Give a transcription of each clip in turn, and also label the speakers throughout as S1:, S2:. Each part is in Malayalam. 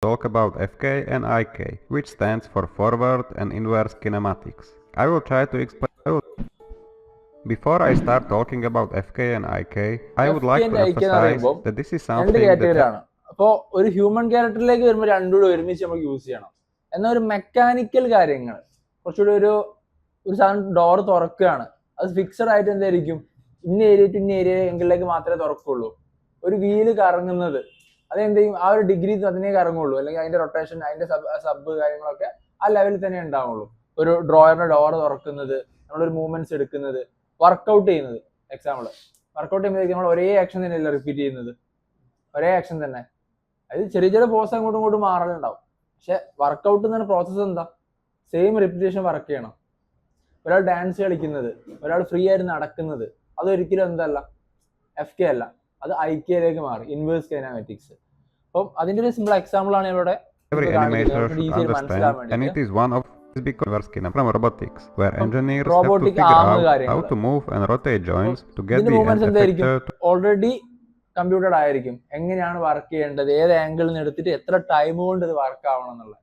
S1: talk about FK and IK, which stands for forward and inverse kinematics. I will try to explain. Before I start talking about FK and IK, I would like to emphasize that this is something
S2: that അപ്പോൾ ഒരു ഹ്യൂമൻ ക്യാരക്ടറിലേക്ക് വരുമ്പോൾ രണ്ടുകൂടെ ഒരുമിച്ച് നമുക്ക് യൂസ് ചെയ്യണം. എന്നാൽ ഒരു മെക്കാനിക്കൽ കാര്യങ്ങൾ കുറച്ചുകൂടി ഒരു സാധനം ഡോർ തുറക്കുകയാണ്, അത് ഫിക്സഡ് ആയിട്ട് എന്തായിരിക്കും, ഇന്ന ഏരിയ ടു ഇന്ന ഏരിയ എങ്കിലേക്ക് മാത്രമേ തുറക്കുള്ളൂ. ഒരു വീല് കറങ്ങുന്നത് അതെന്ത് ചെയ്യും, ആ ഒരു ഡിഗ്രി അതിനെ കറങ്ങുള്ളൂ, അല്ലെങ്കിൽ അതിന്റെ റൊട്ടേഷൻ അതിന്റെ സബ് കാര്യങ്ങളൊക്കെ ആ ലെവലിൽ തന്നെ ഉണ്ടാവുള്ളൂ. ഒരു ഡ്രോയറിന്റെ ഡോർ തുറക്കുന്നത്, നമ്മളൊരു മൂവ്മെന്റ്സ് എടുക്കുന്നത്, വർക്കൗട്ട് ചെയ്യുന്നത്. എക്സാമ്പിൾ, വർക്കൗട്ട് ചെയ്യുമ്പോഴേക്കും നമ്മൾ ഒരേ ആക്ഷൻ തന്നെയല്ല റിപ്പീറ്റ് ചെയ്യുന്നത്, ഒരേ ആക്ഷൻ തന്നെ. അത് ചെറിയ ചെറിയ പോസ് അങ്ങോട്ടും ഇങ്ങോട്ടും മാറലുണ്ടാവും. പക്ഷെ വർക്കൗട്ട് എന്ന പ്രോസസ്സ് എന്താ, സെയിം റിപ്പീറ്റേഷൻ വർക്ക് ചെയ്യണം. ഒരാൾ ഡാൻസ് കളിക്കുന്നത്, ഒരാൾ ഫ്രീ ആയിട്ട് നടക്കുന്നത്, അതൊരിക്കലും എന്തല്ല, FK അല്ല, അത് IK യിലേക്ക് മാറി, ഇൻവേഴ്സ് കൈനമാറ്റിക്സ്. അപ്പം അതിന്റെ ഒരു സിമ്പിൾ എക്സാമ്പിൾ ആണ് ഇവിടെ.
S1: Because from robotics, where engineers have to figure out how to move and rotate joints to get the end effector
S2: already computed ആയിരിക്കും, എങ്ങനെയാണ് വർക്ക് ചെയ്യേണ്ടത്, ഏത് ആംഗിളിൽ നിന്ന് എടുത്തിട്ട് എത്ര ടൈം കൊണ്ട് ഇത് വർക്ക് ആവണം എന്നുള്ളത്.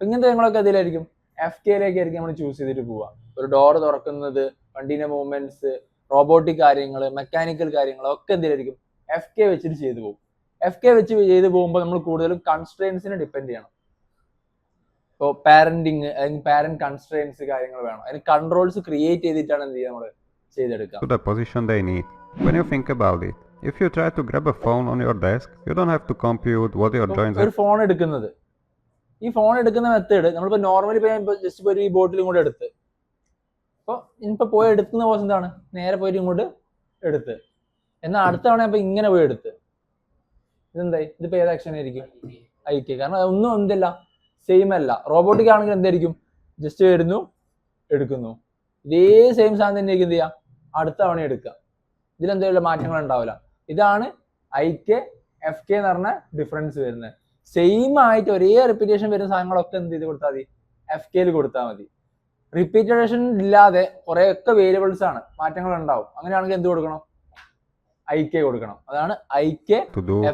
S2: ഇങ്ങനത്തെ കാര്യങ്ങളൊക്കെ അതിലായിരിക്കും FK യിലേക്കായിരിക്കും നമ്മൾ ചൂസ് ചെയ്തിട്ട് പോവുക. ഒരു ഡോർ തുറക്കുന്നത്, വണ്ടീന്റെ മൂവ്മെന്റ്സ്, റോബോട്ടിക് കാര്യങ്ങൾ, മെക്കാനിക്കൽ കാര്യങ്ങൾ ഒക്കെ എന്തിലായിരിക്കും, FK വെച്ചിട്ട് ചെയ്തു പോകും. FK വെച്ച് ചെയ്തു പോകുമ്പോൾ നമ്മൾ കൂടുതലും കൺസ്ട്രെയിൻസിനെ ഡിപ്പെൻഡ് ചെയ്യണം. ഇപ്പോൾ പാരന്റിങ് അല്ലെങ്കിൽ പാരന്റ് കൺസ്ട്രെയിൻസ് കാര്യങ്ങൾ വേണം, അതിന് കൺട്രോൾസ് ക്രിയേറ്റ് ചെയ്തിട്ടാണ് എന്ത് ചെയ്യുക, നമ്മൾ ചെയ്തെടുക്കുക.
S1: To the position they need. When you think about it, if you try to grab a phone on your desk, you don't have to compute what your joints are.
S2: ഒരു ഫോൺ എടുക്കുന്നത്, ഈ ഫോൺ എടുക്കുന്ന മെത്തേഡ് നമ്മളിപ്പോൾ നോർമലി ജസ്റ്റ് ഇപ്പോൾ ഈ ബോട്ടിലും കൂടെ എടുത്ത്, അപ്പോൾ ഇനിയിപ്പോൾ പോയി എടുക്കുന്ന പോസ് എന്താണ്, നേരെ പോയിട്ട് ഇങ്ങോട്ട് എടുത്ത്, എന്നാൽ അടുത്ത തവണ ഇപ്പോൾ ഇങ്ങനെ പോയി എടുത്ത്, ഇതെന്തായി, ഇതിപ്പോൾ ഏത് ആക്ഷൻ ആയിരിക്കും, IK. കാരണം ഒന്നും എന്തില്ല, സെയിം അല്ല. റോബോട്ടിക് ആണെങ്കിൽ എന്തായിരിക്കും, ജസ്റ്റ് വരുന്നു എടുക്കുന്നു, ഇതേ സെയിം സാധനം തന്നെ എന്ത് ചെയ്യുക, അടുത്ത തവണ എടുക്കുക, ഇതിലെന്തെങ്കിലും മാറ്റങ്ങൾ ഉണ്ടാവില്ല. ഇതാണ് IK FK എന്ന് പറഞ്ഞ ഡിഫറൻസ് വരുന്നത്. സെയിം ആയിട്ട് ഒരേ റിപ്പീറ്റേഷൻ വരുന്ന സാധനങ്ങളൊക്കെ എന്ത് ചെയ്ത് കൊടുത്താൽ മതി, FK യിൽ കൊടുത്താൽ മതി. റിപ്പീറ്റേഷൻ ഇല്ലാതെ കുറെ ഒക്കെ വേരിയബിൾസ് ആണ്, മാറ്റങ്ങൾ ഉണ്ടാവും. അങ്ങനെയാണെങ്കിൽ എന്ത് കൊടുക്കണം, IK കൊടുക്കണം. അതാണ് IK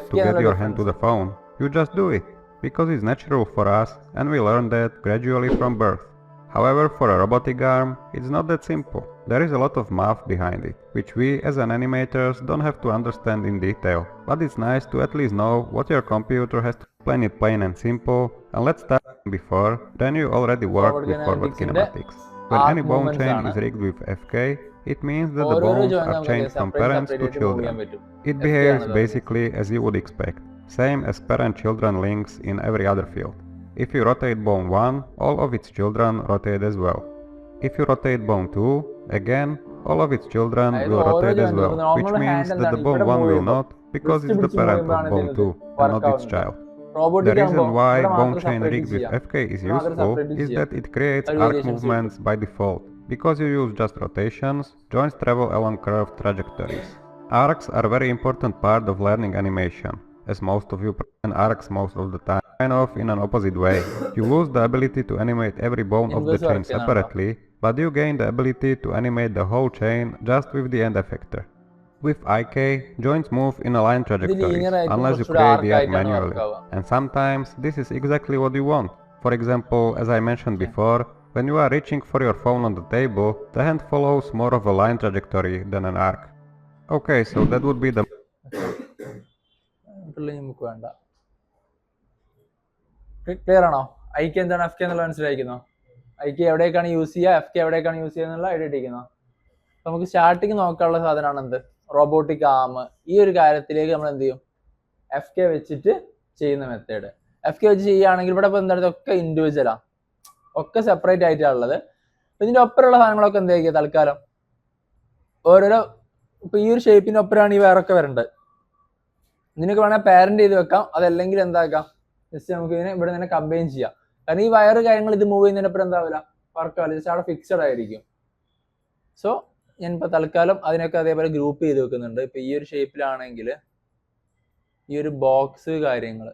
S2: FK.
S1: To get your hand to the phone, you just do it, because it's natural for us and we learn that gradually from birth. However, for a robotic arm, it's not that simple. There is a lot of math behind it, which we as an animators don't have to understand in detail, but it's nice to at least know what your computer has to explain it plain and simple. And let's start before, then you already work with forward kinematics. When any bone chain is rigged with FK, it means that the bones are changed from parents to children. It behaves basically as you would expect, same as parent-children links in every other field. If you rotate bone 1, all of its children rotate as well. If you rotate bone 2, again, all of its children will rotate as well, which means that the bone 1 will not, because it's the parent of bone 2 and not its child. The reason why bone chain rigged with FK is useful is that it creates arc movements by default. Because you use just rotations, joints travel along curved trajectories. Arcs are a very important part of learning animation, as most of you present arcs most of the time, kind of in an opposite way. You lose the ability to animate every bone of the chain separately, but you gain the ability to animate the whole chain just with the end effector. With IK, joints move in a line trajectory, unless you create the arc manually, and sometimes this is exactly what you want. For example, as I mentioned before, when you are reaching for your phone on the table, the hand follows more of a line trajectory than an arc. Okay, so that would be the...
S2: clear ആണോ? IK എന്താണ്, FK എന്നുള്ള മനസ്സിലായിരിക്കുന്നോ? IK എവിടേക്കാണ് യൂസ് ചെയ്യുക, FK എവിടേക്കാണ് യൂസ് ചെയ്യുക എന്നുള്ള ഐഡിയ ഇട്ടിരിക്കുന്നോ? നമുക്ക് സ്റ്റാർട്ടിങ് നോക്കാനുള്ള സാധനമാണ് എന്ത്, റോബോട്ടിക് ആം. ഈ ഒരു കാര്യത്തിലേക്ക് നമ്മൾ എന്ത് ചെയ്യും, FK വെച്ചിട്ട് ചെയ്യുന്ന മെത്തേഡ്. FK വെച്ച് ചെയ്യുകയാണെങ്കിൽ ഇവിടെ ഇപ്പോൾ എന്താണ്, ഇതൊക്കെ ഇൻഡിവിജ്വലാ, ഒക്കെ സെപ്പറേറ്റ് ആയിട്ടാണുള്ളത്. ഇതിന്റെ ഒപ്പരമുള്ള സാധനങ്ങളൊക്കെ എന്തായിരിക്കും, തൽക്കാലം ഓരോരോ, ഇപ്പൊ ഈ ഒരു ഷേപ്പിന്റെ ഒപ്പരാണ് ഈ വേറൊക്കെ വരേണ്ടത്. ഇതിനൊക്കെ വേണമെങ്കിൽ പാരന്റ് ചെയ്ത് വെക്കാം, അതല്ലെങ്കിൽ എന്താക്കാം, ജസ്റ്റ് നമുക്ക് ഇതിനെ ഇവിടെ തന്നെ കമ്പൈൻ ചെയ്യാം. കാരണം ഈ വയറ് കാര്യങ്ങൾ ഇത് മൂവ് ചെയ്യുന്നതിനൊപ്പം എന്താവില്ല, വർക്കാവില്ല, ജസ്റ്റ് അവിടെ ഫിക്സഡ് ആയിരിക്കും. സോ ഞാനിപ്പോൾ തൽക്കാലം അതിനൊക്കെ അതേപോലെ ഗ്രൂപ്പ് ചെയ്ത് വെക്കുന്നുണ്ട്. ഇപ്പൊ ഈ ഒരു ഷേപ്പിലാണെങ്കിൽ ഈ ഒരു ബോക്സ് കാര്യങ്ങൾ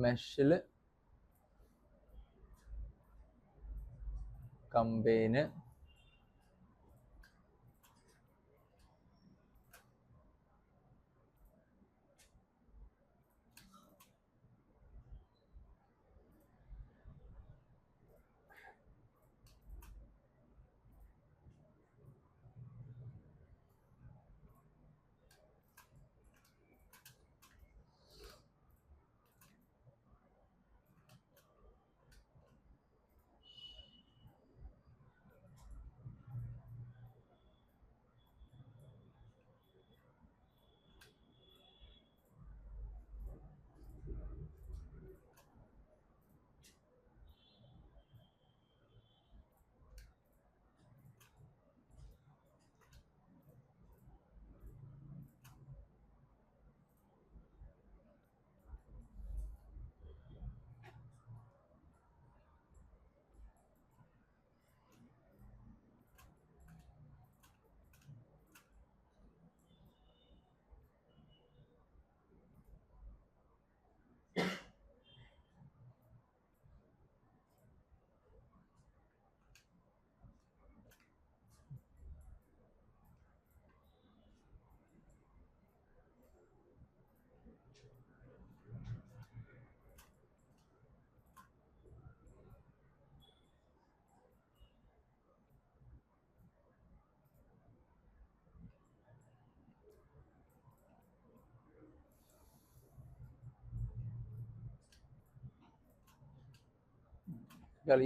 S2: മെഷിൽ കമ്പൈന്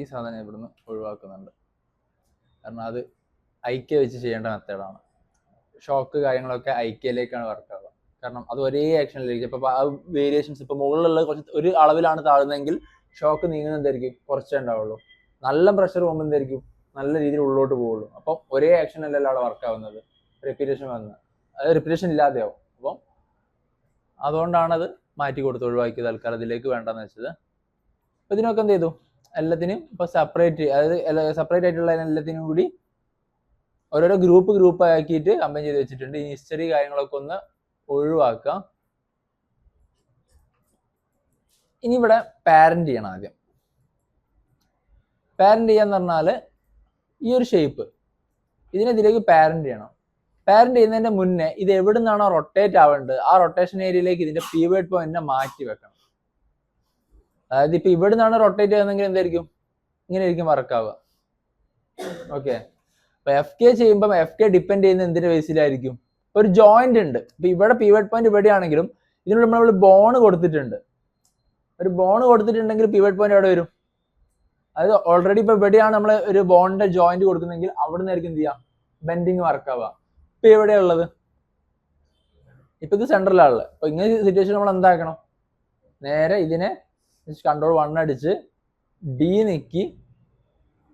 S2: ഈ സാധനം ഇവിടുന്ന് ഒഴിവാക്കുന്നുണ്ട്. കാരണം അത് ഐക്യ വെച്ച് ചെയ്യേണ്ട മെത്തേഡാണ്. ഷോക്ക് കാര്യങ്ങളൊക്കെ ഐക്യയിലേക്കാണ് വർക്ക് ആവുക. കാരണം അത് ഒരേ ആക്ഷനിലേക്ക് ഇപ്പൊ ആ വേരിയേഷൻസ് ഇപ്പൊ മുകളിലുള്ള കുറച്ച് ഒരു അളവിലാണ് താഴുന്നതെങ്കിൽ ഷോക്ക് നീങ്ങുന്നത് എന്തായിരിക്കും, കുറച്ചേ ഉണ്ടാവുള്ളൂ. നല്ല പ്രഷർ പോകുമ്പോൾ എന്തായിരിക്കും, നല്ല രീതിയിൽ ഉള്ളോട്ട് പോവുള്ളൂ. അപ്പം ഒരേ ആക്ഷനല്ലല്ലോ അവിടെ വർക്ക് ആവുന്നത്, റിപ്പീറ്റേഷൻ വന്ന് അത് റിപ്പീറ്റേഷൻ ഇല്ലാതെയാവും. അപ്പം അതുകൊണ്ടാണത് മാറ്റി കൊടുത്ത് ഒഴിവാക്കിയത്, തൽക്കാലം ഇതിലേക്ക് വേണ്ടെന്ന് വെച്ചത്. അപ്പൊ ഇതിനൊക്കെ എന്ത് ചെയ്തു, എല്ലാത്തിനും ഇപ്പൊ സെപ്പറേറ്റ്, അതായത് സെപ്പറേറ്റ് ആയിട്ടുള്ള എല്ലാത്തിനും കൂടി ഓരോരോ ഗ്രൂപ്പ് ആക്കിയിട്ട് കമ്പൈൻ ചെയ്ത് വെച്ചിട്ടുണ്ട്. ഈ ഹിസ്റ്ററി കാര്യങ്ങളൊക്കെ ഒന്ന് ഒഴിവാക്കാം. ഇനി ഇവിടെ പാരന്റ് ചെയ്യണം. ആദ്യം പാരന്റ് ചെയ്യാന്ന് പറഞ്ഞാല് ഈ ഒരു ഷേപ്പ് ഇതിനെതിലേക്ക് പാരന്റ് ചെയ്യണം. പാരന്റ് ചെയ്യുന്നതിന്റെ മുന്നേ ഇത് എവിടെ നിന്നാണോ റൊട്ടേറ്റ് ആവേണ്ടത് ആ റൊട്ടേഷൻ ഏരിയയിലേക്ക് ഇതിന്റെ പീവേർഡ് പോയിന്റിനെ മാറ്റി വെക്കണം. അതായത് ഇപ്പൊ ഇവിടെ നിന്നാണ് റൊട്ടേറ്റ് ചെയ്യുന്നതെങ്കിൽ എന്തായിരിക്കും, ഇങ്ങനെ ആയിരിക്കും വർക്ക് ആവുക. ഓക്കെ, അപ്പൊ എഫ് കെ ചെയ്യുമ്പോൾ എഫ് കെ ഡിപ്പെൻഡ് ചെയ്യുന്ന എന്തിന്റെ ബേസിലായിരിക്കും, ഒരു ജോയിന്റ് ഉണ്ട്. ഇപ്പൊ ഇവിടെ പീവേർഡ് പോയിന്റ് ഇവിടെയാണെങ്കിലും ഇതിനുള്ള നമ്മൾ ബോൺ കൊടുത്തിട്ടുണ്ട്. ഒരു ബോൺ കൊടുത്തിട്ടുണ്ടെങ്കിൽ പീവേർഡ് പോയിന്റ് എവിടെ വരും, അതായത് ഓൾറെഡി ഇപ്പൊ ഇവിടെയാണ് നമ്മൾ ഒരു ബോണിന്റെ ജോയിന്റ് കൊടുക്കുന്നെങ്കിൽ അവിടെ നിന്നായിരിക്കും എന്ത് ചെയ്യാം, ബെൻഡിങ് വർക്ക് ആവുക. ഇപ്പൊ എവിടെയാ ഉള്ളത്, ഇപ്പൊ ഇത് സെൻട്രലാണുള്ളത്. അപ്പൊ ഇങ്ങനെ സിറ്റുവേഷൻ നമ്മൾ എന്താക്കണം, നേരെ ഇതിനെ കൺട്രോൾ 1 അടിച്ച് ഡി നിക്കി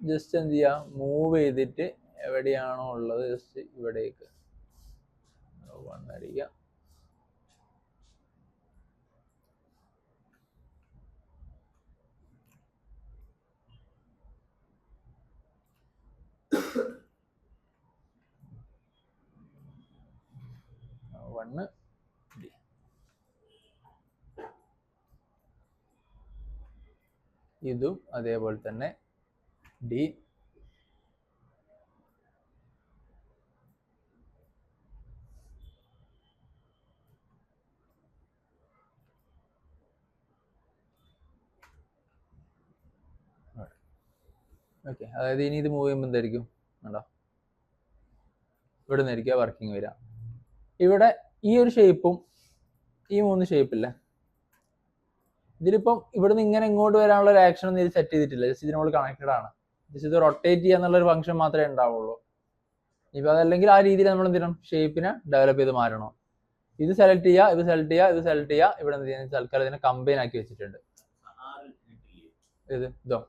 S2: ജസ്റ്റ് എന്ത് ചെയ്യുക, മൂവ് ചെയ്തിട്ട് എവിടെയാണോ ഉള്ളത് ജസ്റ്റ് ഇവിടേക്ക് 1 അടിക്കുക. ഇതും അതേപോലെ തന്നെ ഡി. ഓക്കെ, അതായത് ഇനി ഇത് മൂവ് ചെയ്യുമ്പോൾ എന്തായിരിക്കും, വേണ്ട ഇവിടെ നിന്നായിരിക്കുക വർക്കിംഗ് വരിക. ഇവിടെ ഈ ഒരു ഷേപ്പും ഈ 3 ഷേപ്പില്ലേ, ഇതിലിപ്പം ഇവിടുന്ന് ഇങ്ങനെ ഇങ്ങോട്ട് വരാനുള്ള ഒരു ആക്ഷൻ ഒന്നും ഇത് സെറ്റ് ചെയ്തിട്ടില്ല. ജസ്റ്റ് ഇതിനോട് കണക്റ്റഡ് ആണ്. ജസ്റ്റ് ഇത് റൊട്ടേറ്റ് ചെയ്യുക എന്നുള്ളൊരു ഫംഗ്ഷൻ മാത്രമേ ഉണ്ടാവുള്ളൂ. ഇപ്പൊ അതല്ലെങ്കിൽ ആ രീതിയിൽ നമ്മൾ എന്ത് ചെയ്യണം, ഷേപ്പിനെ ഡെവലപ്പ് ചെയ്ത് മാറണം. ഇത് സെലക്ട് ചെയ്യുക, ഇത് സെലക്ട് ചെയ്യുക, ഇത് സെലക്ട് ചെയ്യുക. ഇവിടെ എന്ത് ചെയ്യുക, തൽക്കാലം ഇതിനെ കമ്പൈൻ ആക്കി വെച്ചിട്ടുണ്ട്. ഇത് ഇതോ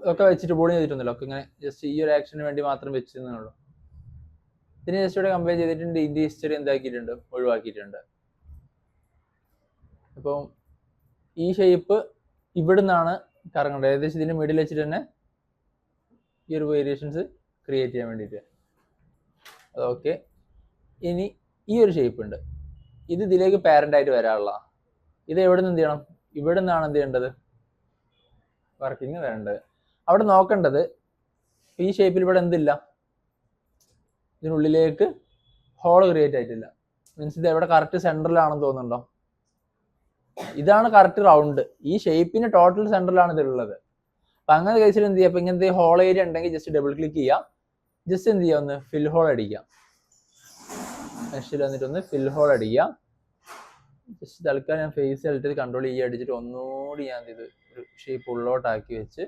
S2: ഒക്കെ വെച്ചിട്ട് ബോളി ചെയ്തിട്ടൊന്നുമില്ല, ഒക്കെ ഇങ്ങനെ ജസ്റ്റ് ഈ ഒരു ആക്ഷന് വേണ്ടി മാത്രം വെച്ചിരുന്നുള്ളൂ. ഇതിന് ജസ്റ്റ് ഇവിടെ കമ്പൈൻ ചെയ്തിട്ടുണ്ട്. ഇതിന്റെ ഹിസ്റ്ററി എന്താക്കിയിട്ടുണ്ട്, ഒഴിവാക്കിയിട്ടുണ്ട്. അപ്പം ഈ ഷേപ്പ് ഇവിടുന്നാണ് കറങ്ങേണ്ടത്. ഏകദേശം ഇതിന്റെ മിഡിൽ വെച്ചിട്ട് തന്നെ ഈ ഒരു വേരിയേഷൻസ് ക്രിയേറ്റ് ചെയ്യാൻ വേണ്ടിയിട്ട്. അതൊക്കെ ഇനി ഈ ഒരു ഷേപ്പ് ഉണ്ട്, ഇത് ഇതിലേക്ക് പാരന്റ് ആയിട്ട് വരാനുള്ള, ഇത് എവിടെ നിന്ന് എന്ത് ചെയ്യണം, ഇവിടെ നിന്നാണ് എന്ത് ചെയ്യേണ്ടത്, വർക്കിംഗ് വരേണ്ടത്. അവിടെ നോക്കേണ്ടത് ഈ ഷേപ്പിൽ ഇവിടെ എന്തില്ല, ഇതിനുള്ളിലേക്ക് ഹോൾ ക്രിയേറ്റ് ആയിട്ടില്ല. മീൻസ് ഇത് എവിടെ കറക്റ്റ് സെൻട്രലാണെന്ന് തോന്നുന്നുണ്ടോ? ഇതാണ് കറക്റ്റ് റൗണ്ട്. ഈ ഷേപ്പിന് ടോട്ടൽ സെൻട്രലാണ് ഇതിലുള്ളത്. അപ്പൊ അങ്ങനെ കേസിൽ എന്ത് ചെയ്യുക, അപ്പൊ ഇങ്ങനത്തെ ഹോൾ ഏരിയ ഉണ്ടെങ്കിൽ ജസ്റ്റ് ഡബിൾ ക്ലിക്ക് ചെയ്യുക, ജസ്റ്റ് എന്ത് ചെയ്യുക, ഒന്ന് ഫിൽ ഹോൾ അടിക്കുക. നെക്സ്റ്റിൽ വന്നിട്ട് ഒന്ന് ഫിൽ ഹോൾ അടിക്കുക. ജസ്റ്റ് തൽക്കാലം ഞാൻ ഫേസ് കളിച്ചിട്ട് കൺട്രോൾ അടിച്ചിട്ട് ഒന്നുകൂടി ഞാൻ എന്ത് ചെയ്തു, ഒരു ഷേപ്പ് ഉള്ളോട്ടാക്കി വെച്ച്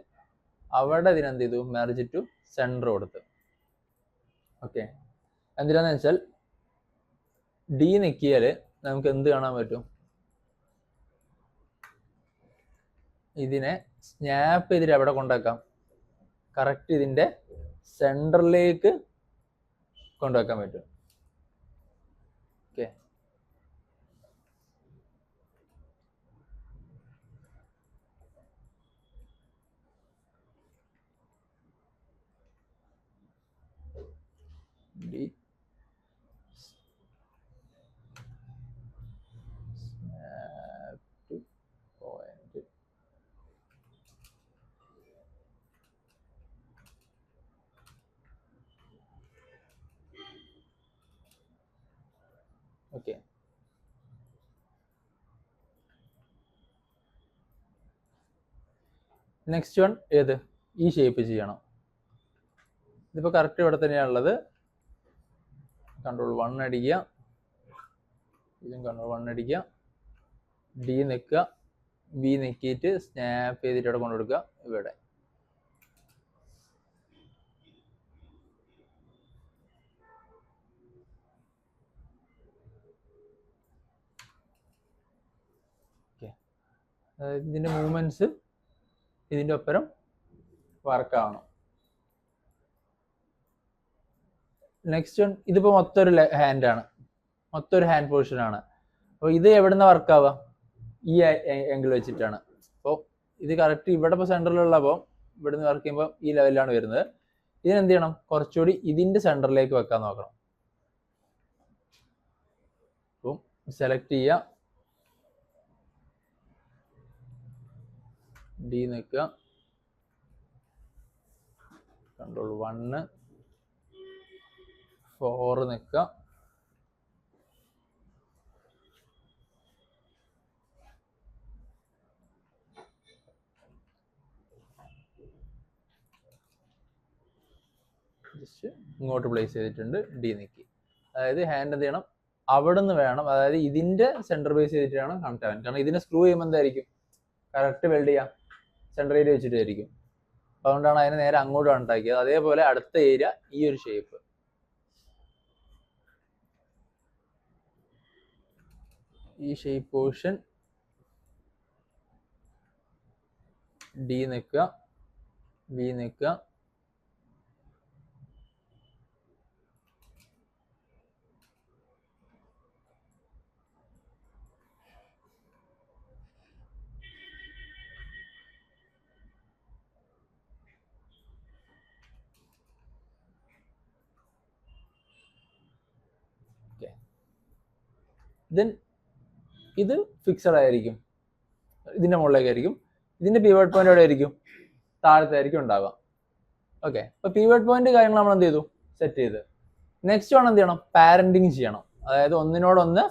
S2: അവിടെ ഇതിനെന്ത് ചെയ്തു, മെർജ് ടു സെൻറ്റർ കൊടുത്ത്. ഓക്കെ, എന്തിനാന്ന് വെച്ചാൽ ഡി നെക്കിയാൽ നമുക്ക് എന്ത് കാണാൻ പറ്റും, ഇതിനെ സ്നാപ്പ് ചെയ്തിട്ട് എവിടെ കൊണ്ടുവെക്കാം, കറക്റ്റ് ഇതിൻ്റെ സെൻറ്ററിലേക്ക് കൊണ്ടുവെക്കാൻ പറ്റും. Okay, D snap two point. Okay, next one ഏത്, ഈ ഷേപ്പ് ചെയ്യണം. ഇതിപ്പോൾ കറക്റ്റ് ഇവിടെ തന്നെയാണുള്ളത്. കൺട്രോൾ 1 അടിക്കുക, ഇതും കൺട്രോൾ 1 അടിക്കുക, ഡി നിൽക്കുക, ബി നിൽക്കിയിട്ട് സ്നാപ്പ് ചെയ്തിട്ട് ഇവിടെ കൊണ്ടുകൊടുക്കുക, ഇവിടെ. ഓക്കെ, അതായത് ഇതിൻ്റെ മൂവ്മെൻറ്റ്സ് ഇതിൻ്റെ ഒപ്പരം വർക്കാവണം. നെക്സ്റ്റ് വൺ, ഇതിപ്പോൾ മൊത്തം ഒരു ഹാൻഡാണ്, മൊത്തം ഒരു ഹാൻഡ് പൊസിഷനാണ്. അപ്പോൾ ഇത് എവിടെ നിന്ന് വർക്കാവുക, ഈ ആംഗിൾ വെച്ചിട്ടാണ്. അപ്പോൾ ഇത് കറക്റ്റ് ഇവിടെ ഇപ്പോൾ സെൻറ്ററിലുള്ളപ്പോൾ ഇവിടെ നിന്ന് വർക്ക് ചെയ്യുമ്പോൾ ഈ ലെവലിലാണ് വരുന്നത്. ഇതിനെന്ത് ചെയ്യണം, കുറച്ചുകൂടി ഇതിൻ്റെ സെൻറ്ററിലേക്ക് വെക്കാൻ നോക്കണം. അപ്പം സെലക്ട് ചെയ്യുക, ഡി നിൽക്കുക, കൺട്രോൾ 1 4 നിൽക്കുക, ജസ്റ്റ് ഇങ്ങോട്ട് പ്ലേസ് ചെയ്തിട്ടുണ്ട്, ഡി നിൽക്കി. അതായത് ഹാൻഡ് എന്ത് ചെയ്യണം, അവിടെ നിന്ന് വേണം, അതായത് ഇതിൻ്റെ സെൻറ്റർ ബേസ് ചെയ്തിട്ട് വേണം കണക്ട് ആവാൻ. കാരണം ഇതിനെ സ്ക്രൂ ചെയ്യുമ്പോൾ എന്തായിരിക്കും, കറക്റ്റ് വെൽഡ് ചെയ്യാം, സെൻറ്റർ ഏരിയ വെച്ചിട്ടായിരിക്കും. അതുകൊണ്ടാണ് അതിനെ നേരെ അങ്ങോട്ട് കണക്റ്റാക്കിയത്. അതേപോലെ അടുത്ത ഏരിയ ഈ ഒരു ഷേപ്പ്, ഈ ഷേപ്പ് പോർഷൻ ഡി നിൽക്കുക, ബി നിൽക്കുക, ദെൻ ഇത് ഫിക്സഡ് ആയിരിക്കും, ഇതിൻ്റെ മുകളിലേക്കായിരിക്കും. ഇതിൻ്റെ പിവട്ട് പോയിന്റ് എവിടെ ആയിരിക്കും, താഴത്തായിരിക്കും ഉണ്ടാവുക. ഓക്കെ, അപ്പോൾ പിവട്ട് പോയിന്റ് കാര്യങ്ങൾ നമ്മൾ എന്ത് ചെയ്തു, സെറ്റ് ചെയ്ത്. നെക്സ്റ്റ് വേണം എന്ത് ചെയ്യണം, പാരന്റിങ് ചെയ്യണം. അതായത് ഒന്നിനോടൊന്ന്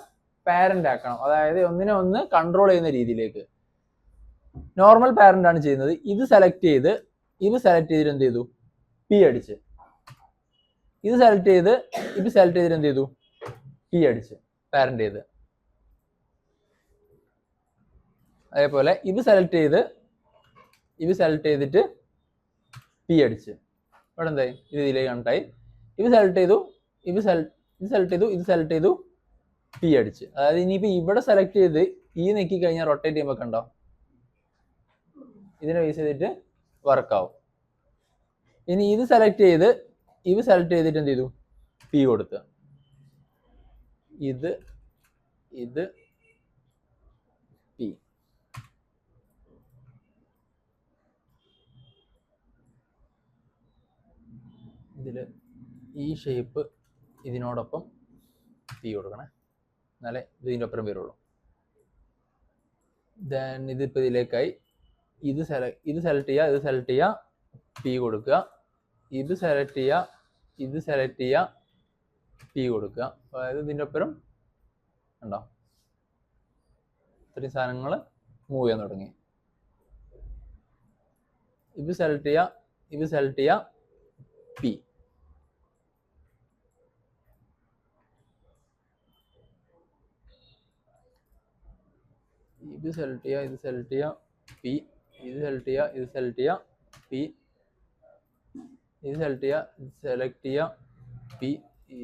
S2: പാരന്റ് ആക്കണം, അതായത് ഒന്നിനെ ഒന്ന് കൺട്രോൾ ചെയ്യുന്ന രീതിയിലേക്ക്. നോർമൽ പാരന്റ് ആണ് ചെയ്യുന്നത്. ഇത് സെലക്ട് ചെയ്ത് ചെയ്തിട്ട് എന്ത് ചെയ്തു, പി അടിച്ച്. ഇത് സെലക്ട് ചെയ്തിട്ട് എന്ത് ചെയ്തു, പി അടിച്ച് പാരന്റ് ചെയ്ത്. അതേപോലെ ഇത് സെലക്ട് ചെയ്തിട്ട് പി അടിച്ച്. ഇവിടെ എന്തായി, ഇത് ഇതിലേക്ക് കണക്റ്റായി. ഇത് സെലക്ട് ചെയ്തു പി അടിച്ച്. അതായത് ഇനിയിപ്പോൾ ഇവിടെ സെലക്ട് ചെയ്ത് ഈ നെക്കി കഴിഞ്ഞാൽ റൊട്ടേറ്റ് ചെയ്യുമ്പോൾ കണ്ടോ, ഇതിനെ ബേസ് ചെയ്തിട്ട് വർക്കാവും. ഇനി ഇത് സെലക്ട് ചെയ്തിട്ട് എന്ത് ചെയ്തു, പി കൊടുത്ത്. ഇത് പി. ഇതിൽ ഈ ഷേപ്പ് ഇതിനോടൊപ്പം പി കൊടുക്കണേ. എന്നാലേ ഇതിൻ്റെ ഒപ്പം വരുള്ളൂ. ദെൻ ഇതിപ്പോൾ ഇതിലേക്കായി ഇത് സെലക്ട് ചെയ്യുക, പി കൊടുക്കുക, ഇത് സെലക്ട് ചെയ്യുക, പി കൊടുക്കുക. അതായത് ഇതിൻ്റെ ഒപ്പം ഉണ്ടോ ഇത്രയും സാധനങ്ങൾ മൂവ് ചെയ്യാൻ തുടങ്ങി. ഇത് സെലക്ട് ചെയ്യുക, പി. ഇത് സെലക്ട് ചെയ്യുക, പി. ഇത് സെലക്ട് ചെയ്യുക, പി. ഇത് സെലക്ട് ചെയ്യുക, പി.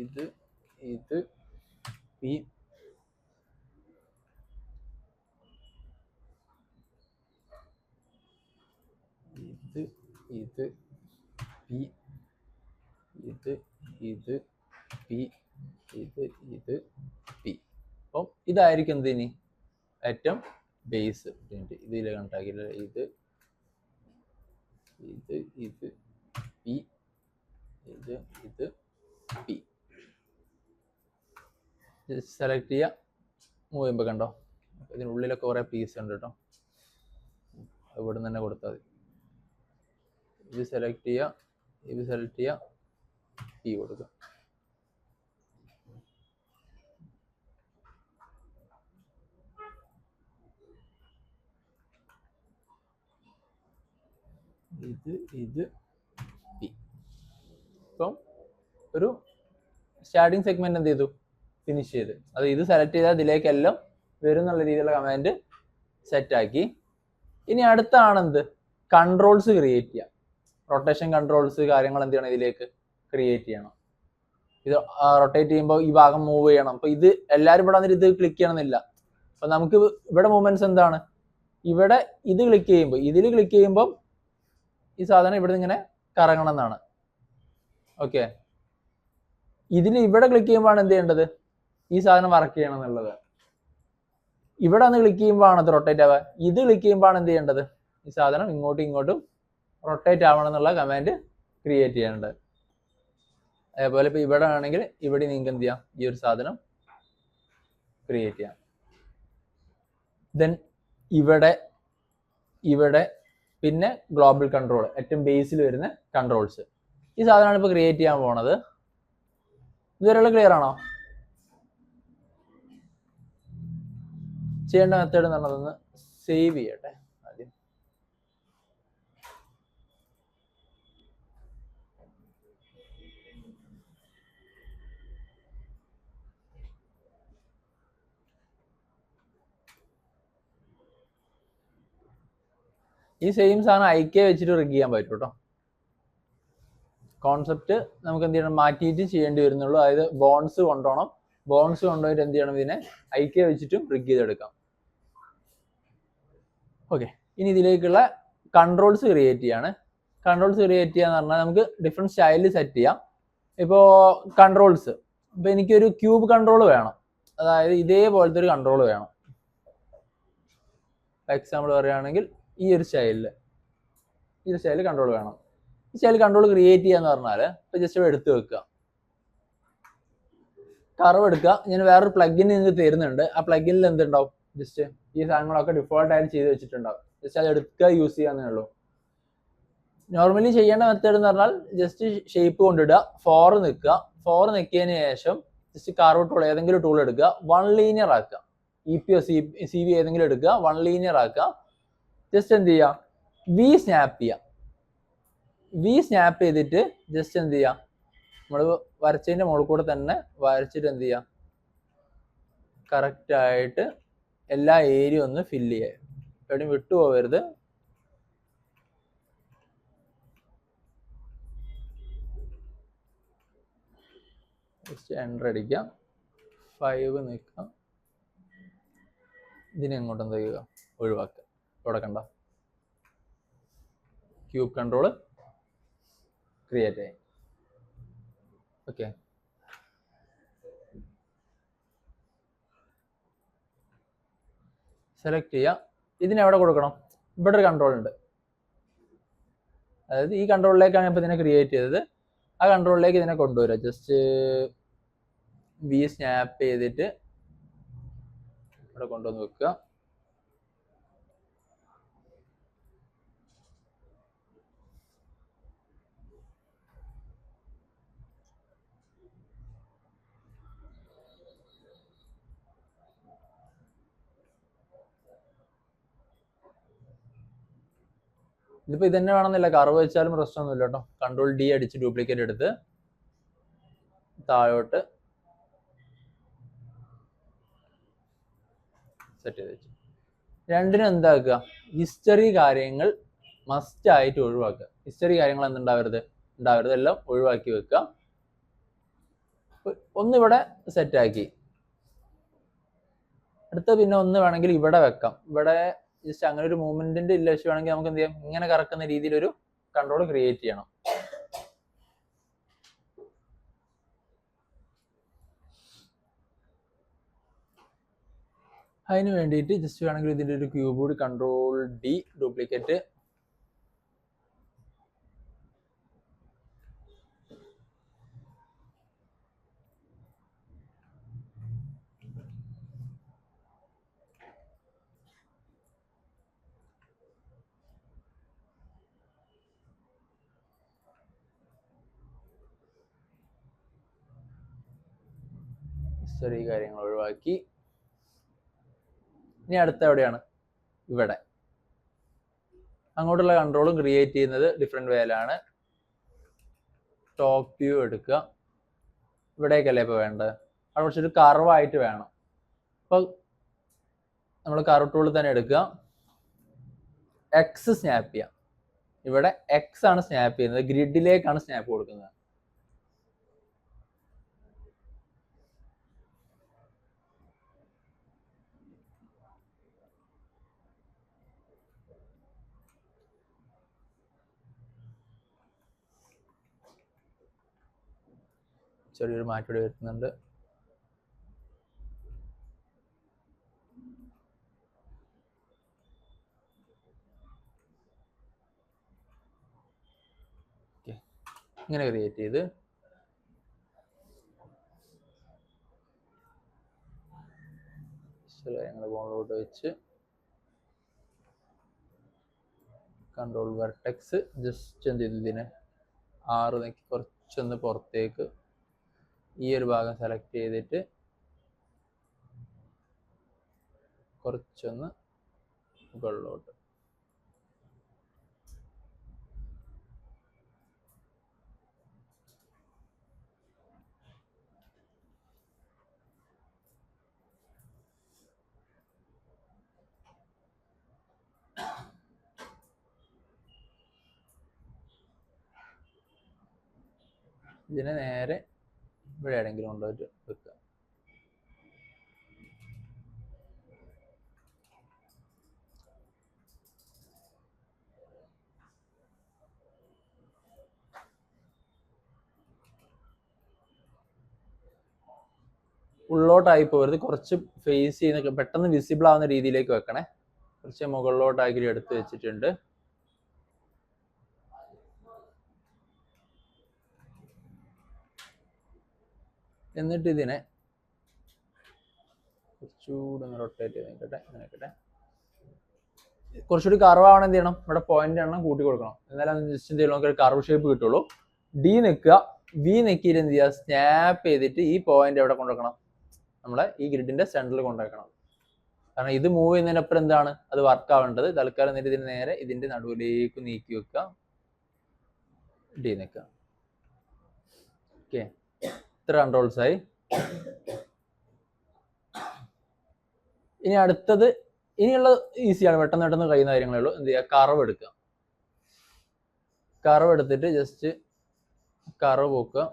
S2: ഇത് പി. ഇത് പി. ഇത് പി. പി. അപ്പം ഇതായിരിക്കും എന്തിനി ഏറ്റവും ബേസ്. ഇതിൽ കണക്കാക്കില്ല. ഇത് പി. ഇത് പി. സെലക്ട് ചെയ്യുക, മൂവ് ചെയ്യുമ്പോൾ കണ്ടോ ഇതിനുള്ളിലൊക്കെ കുറേ പീസ് ഉണ്ട് കേട്ടോ. ഇവിടെ നിന്ന് തന്നെ കൊടുത്താൽ മതി. ഇത് സെലക്ട് ചെയ്യുക, പി കൊടുക്കുക. ഇത് പി. ഇപ്പം ഒരു സ്റ്റാർട്ടിങ് സെഗ്മെന്റ് എന്ത് ചെയ്തു, ഫിനിഷ് ചെയ്ത്. അത് ഇത് സെലക്ട് ചെയ്താൽ ഇതിലേക്കെല്ലാം വരും എന്നുള്ള രീതിയിലുള്ള കമാൻഡ് സെറ്റാക്കി. ഇനി അടുത്താണ് എന്ത്, കൺട്രോൾസ് ക്രിയേറ്റ് ചെയ്യാം. റൊട്ടേഷൻ കൺട്രോൾസ് കാര്യങ്ങൾ എന്ത് ചെയ്യണം, ഇതിലേക്ക് ക്രിയേറ്റ് ചെയ്യണം. ഇത് റൊട്ടേറ്റ് ചെയ്യുമ്പോൾ ഈ ഭാഗം മൂവ് ചെയ്യണം. അപ്പൊ ഇത് എല്ലാവരും ഇവിടെ വന്നിട്ട് ഇത് ക്ലിക്ക് ചെയ്യണമെന്നില്ല. അപ്പൊ നമുക്ക് ഇവിടെ മൂവ്മെന്റ്സ് എന്താണ്, ഇവിടെ ഇത് ക്ലിക്ക് ചെയ്യുമ്പോൾ, ഇതിൽ ക്ലിക്ക് ചെയ്യുമ്പോൾ ഈ സാധനം ഇവിടെ ഇങ്ങനെ കറങ്ങണം എന്നാണ്. ഓക്കെ, ഇതിൽ ഇവിടെ ക്ലിക്ക് ചെയ്യുമ്പോഴാണ് എന്ത് ചെയ്യേണ്ടത്, ഈ സാധനം വർക്ക് ചെയ്യണം എന്നുള്ളത്. ഇവിടെ ഒന്ന് ക്ലിക്ക് ചെയ്യുമ്പോഴാണ് അത് റൊട്ടേറ്റ് ആവുക. ഇത് ക്ലിക്ക് ചെയ്യുമ്പോഴാണ് എന്ത് ചെയ്യേണ്ടത്, ഈ സാധനം ഇങ്ങോട്ടും റൊട്ടേറ്റ് ആവണം എന്നുള്ള കമാൻഡ് ക്രിയേറ്റ് ചെയ്യേണ്ടത്. അതേപോലെ ഇപ്പൊ ഇവിടെ ആണെങ്കിൽ ഇവിടെ നിങ്ങൾക്ക് എന്ത് ചെയ്യാം, ഈ ഒരു സാധനം ക്രിയേറ്റ് ചെയ്യാം. ദെൻ ഇവിടെ പിന്നെ ഗ്ലോബൽ കൺട്രോൾ, ഏറ്റവും ബേസിൽ വരുന്ന കൺട്രോൾസ്. ഈ സാധനമാണ് ഇപ്പൊ ക്രിയേറ്റ് ചെയ്യാൻ പോണത്. ഇതുവരെയുള്ള ക്ലിയർ ആണോ? ചെയ്യേണ്ട മെത്തേഡ് എന്ന് പറഞ്ഞതൊന്ന് സേവ് ചെയ്യട്ടെ ആദ്യം. ഈ സെയിം സാധനം ഐക്യ വെച്ചിട്ട് റിഗ് ചെയ്യാൻ പറ്റും കേട്ടോ. കോൺസെപ്റ്റ് നമുക്ക് എന്ത് ചെയ്യണം, മാറ്റിയിട്ട് ചെയ്യേണ്ടി വരുന്നുള്ളൂ. അതായത് ബോൺസ് കൊണ്ടുപോകണം. ബോൺസ് കൊണ്ടുപോയിട്ട് എന്ത് ചെയ്യണം, ഇതിനെ ഐക്യ വെച്ചിട്ടും റിഗ് ചെയ്തെടുക്കാം. ഓക്കെ, ഇനി ഇതിലേക്കുള്ള കൺട്രോൾസ് ക്രിയേറ്റ് ചെയ്യാണ്. കൺട്രോൾസ് ക്രിയേറ്റ് ചെയ്യാന്ന് പറഞ്ഞാൽ നമുക്ക് ഡിഫറെൻറ്റ് സ്റ്റൈലിൽ സെറ്റ് ചെയ്യാം. ഇപ്പോൾ കൺട്രോൾസ്, ഇപ്പോൾ എനിക്കൊരു ക്യൂബ് കൺട്രോൾ വേണം. അതായത് ഇതേപോലത്തെ ഒരു കൺട്രോൾ വേണം. എക്സാമ്പിൾ പറയുകയാണെങ്കിൽ ഈ ഒരു സ്റ്റൈലിൽ കൺട്രോൾ വേണം. ഈ സ്റ്റൈൽ കൺട്രോൾ ക്രിയേറ്റ് ചെയ്യാന്ന് പറഞ്ഞാൽ ഇപ്പോൾ ജസ്റ്റ് ഇവിടെ എടുത്ത് വെക്കുക, കർവ് എടുക്കുക. ഞാൻ വേറൊരു പ്ലഗിൻ നിങ്ങൾക്ക് തരുന്നുണ്ട്. ആ പ്ലഗിനിൽ എന്തുണ്ടാവും, ജസ്റ്റ് ഈ സാധനങ്ങളൊക്കെ ഡിഫോൾട്ട് ആയിട്ട് ചെയ്ത് വെച്ചിട്ടുണ്ടാവും. ജസ്റ്റ് അത് എടുക്കുക, യൂസ് ചെയ്യാന്നേ ഉള്ളൂ. നോർമലി ചെയ്യേണ്ട മെത്തേഡ് എന്ന് പറഞ്ഞാൽ ജസ്റ്റ് ഷേപ്പ് കൊണ്ടിടുക, ഫോർ നിൽക്കിയതിന് ശേഷം ജസ്റ്റ് കർവ് ടൂൾ, ഏതെങ്കിലും ടൂൾ എടുക്കുക, വൺ ലീനിയർ ആക്കുക. EPO CV ഏതെങ്കിലും എടുക്കുക, വൺ ലീനിയർ ആക്കുക. ജസ്റ്റ് എന്ത് ചെയ്യുക, വി സ്നാപ്പ് ചെയ്തിട്ട് ജസ്റ്റ് എന്ത് ചെയ്യുക, നമ്മൾ വരച്ചതിൻ്റെ മുകളിൽ കൂടെ തന്നെ വരച്ചിട്ട് എന്ത് ചെയ്യുക, കറക്റ്റായിട്ട് എല്ലാ ഏരിയ ഒന്ന് ഫില്ല് ചെയ്യുക. എവിടെയും വിട്ടുപോകരുത്. ജസ്റ്റ് എൻ്റർ അടിക്കാം, 5 നിൽക്കാം. ഇതിനെ എങ്ങോട്ട് എന്ത് ചെയ്യുക, ഒഴിവാക്കുക. ഇവിടെ കണ്ട ക്യൂബ് കൺട്രോൾ ക്രിയേറ്റ് ആയി. ഓക്കെ, സെലക്ട് ചെയ്യുക. ഇതിന് എവിടെ കൊടുക്കണം, ഇവിടെ ഒരു കൺട്രോൾ ഉണ്ട്. അതായത് ഈ കൺട്രോളിലേക്കാണ് ഇപ്പോൾ ഇതിനെ ക്രിയേറ്റ് ചെയ്തത്. ആ കൺട്രോളിലേക്ക് ഇതിനെ കൊണ്ടുവരിക. ജസ്റ്റ് വി സ്നാപ്പ് ചെയ്തിട്ട് ഇവിടെ കൊണ്ടുവന്ന് വെക്കുക. ഇതിപ്പോ ഇതന്നെ വേണമെന്നില്ല, കർവ് വെച്ചാലും പ്രശ്നമൊന്നുമില്ല കേട്ടോ. കൺട്രോൾ ഡി അടിച്ച് ഡ്യൂപ്ലിക്കേറ്റ് എടുത്ത് താഴോട്ട് സെറ്റ് ചെയ്ത് വെച്ചു. രണ്ടിനും എന്താക്കുക, ഹിസ്റ്ററി കാര്യങ്ങൾ മസ്റ്റ് ആയിട്ട് ഒഴിവാക്കുക. ഹിസ്റ്ററി കാര്യങ്ങൾ എന്തുണ്ടാവരുത്, എല്ലാം ഒഴിവാക്കി വെക്കുക. ഒന്നിവിടെ സെറ്റാക്കി, അടുത്ത പിന്നെ ഒന്ന് വേണമെങ്കിൽ ഇവിടെ വെക്കാം. ഇവിടെ ജസ്റ്റ് അങ്ങനെ ഒരു മൂവ്മെന്റിന്റെ ഇല്ലേഷൻ വേണമെങ്കിൽ നമുക്ക് എന്ത് ചെയ്യാം, ഇങ്ങനെ കറക്കുന്ന രീതിയിൽ ഒരു കൺട്രോൾ ക്രിയേറ്റ് ചെയ്യണം. അതിന് വേണ്ടിയിട്ട് ജസ്റ്റ് വേണമെങ്കിൽ ഇതിന്റെ ഒരു ക്യൂബ് കൂടി കൺട്രോൾ ഡി ഡ്യൂപ്ലിക്കേറ്റ് ഹിസ്റ്ററി കാര്യങ്ങൾ ഒഴിവാക്കി. ഇനി അടുത്ത എവിടെയാണ്, ഇവിടെ. അങ്ങോട്ടുള്ള കൺട്രോളും ക്രിയേറ്റ് ചെയ്യുന്നത് ഡിഫറെന്റ് വേയിലാണ്. ടോപ്പ് വ്യൂ എടുക്കുക, ഇവിടേക്കല്ലേ ഇപ്പൊ വേണ്ടത്, അവിടെ കുറച്ചൊരു കർവായിട്ട് വേണം. അപ്പൊ നമ്മൾ കർവ് ടൂൾ തന്നെ എടുക്കുക, എക്സ് സ്നാപ്പ് ചെയ്യാം. ഇവിടെ എക്സ് ആണ് സ്നാപ്പ് ചെയ്യുന്നത്, ഗ്രിഡിലേക്കാണ് സ്നാപ്പ് കൊടുക്കുന്നത്. ചെറിയൊരു മാറ്റം വരുത്തുന്നുണ്ട്. ഇങ്ങനെ ക്രിയേറ്റ് ചെയ്ത് കാര്യങ്ങൾ ബോളിലോട്ട് വെച്ച് കൺട്രോൾ വെർട്ടെക്സ് ജസ്റ്റ് എന്ത് ചെയ്തു, ഇതിനെ 6 നോക്കി കുറച്ചൊന്ന് പുറത്തേക്ക് ഈ ഒരു ഭാഗം സെലക്ട് ചെയ്തിട്ട് കുറച്ചൊന്ന് മുകളിലോട്ട്. ഇതിനെ നേരെ ഇവിടെ എവിടെയെങ്കിലും കൊണ്ടുപോയിട്ട് വെക്കുക. ഉള്ളോട്ടായി പോകരുത്, കുറച്ച് ഫേസ് ചെയ്യുന്ന പെട്ടെന്ന് വിസിബിൾ ആവുന്ന രീതിയിലേക്ക് വെക്കണേ. കുറച്ച് മുകളിലോട്ടാക്കി എടുത്ത് വെച്ചിട്ടുണ്ട്. എന്നിട്ട് ഇതിനെ കുറച്ചുകൂടെ ഒന്ന് റൊട്ടേറ്റ് ചെയ്ത് നിൽക്കട്ടെ, നിൽക്കട്ടെ. കുറച്ചുകൂടി കർവ് ആവണം, എന്ത് ചെയ്യണം, ഇവിടെ പോയിന്റ് എണ്ണം കൂട്ടി കൊടുക്കണം. എന്നാലും ജസ്റ്റ് എന്ത് ചെയ്യണം, നമുക്ക് ഒരു കർവ് ഷേപ്പ് കിട്ടുള്ളൂ. ഡി നിൽക്കുക, വി നിൽക്കിയിട്ട് എന്ത് ചെയ്യുക, സ്നാപ്പ് ചെയ്തിട്ട് ഈ പോയിന്റ് എവിടെ കൊണ്ടുവെക്കണം, നമ്മളെ ഈ ഗ്രിഡിന്റെ സെന്ററിൽ കൊണ്ടുവെക്കണം. കാരണം ഇത് മൂവ് ചെയ്യുന്നതിനപ്പുറം എന്താണ് അത് വർക്ക് ആവേണ്ടത്. തൽക്കാലം എന്നിട്ട് ഇതിന് നേരെ ഇതിന്റെ നടുവിലേക്ക് നീക്കി വെക്കുക, ഡി നിൽക്കുക. ഓക്കെ, ഇത്ര കൺട്രോൾസ് ആയി. ഇനി അടുത്തത്, ഇനിയുള്ള ഈസിയാണ്, പെട്ടെന്ന് പെട്ടെന്ന് കഴിയുന്ന കാര്യങ്ങളേ ഉള്ളൂ. എന്ത് ചെയ്യുക, കർവ് എടുക്കുക. കർവ് എടുത്തിട്ട് ജസ്റ്റ് കർവ് പോക്കുക.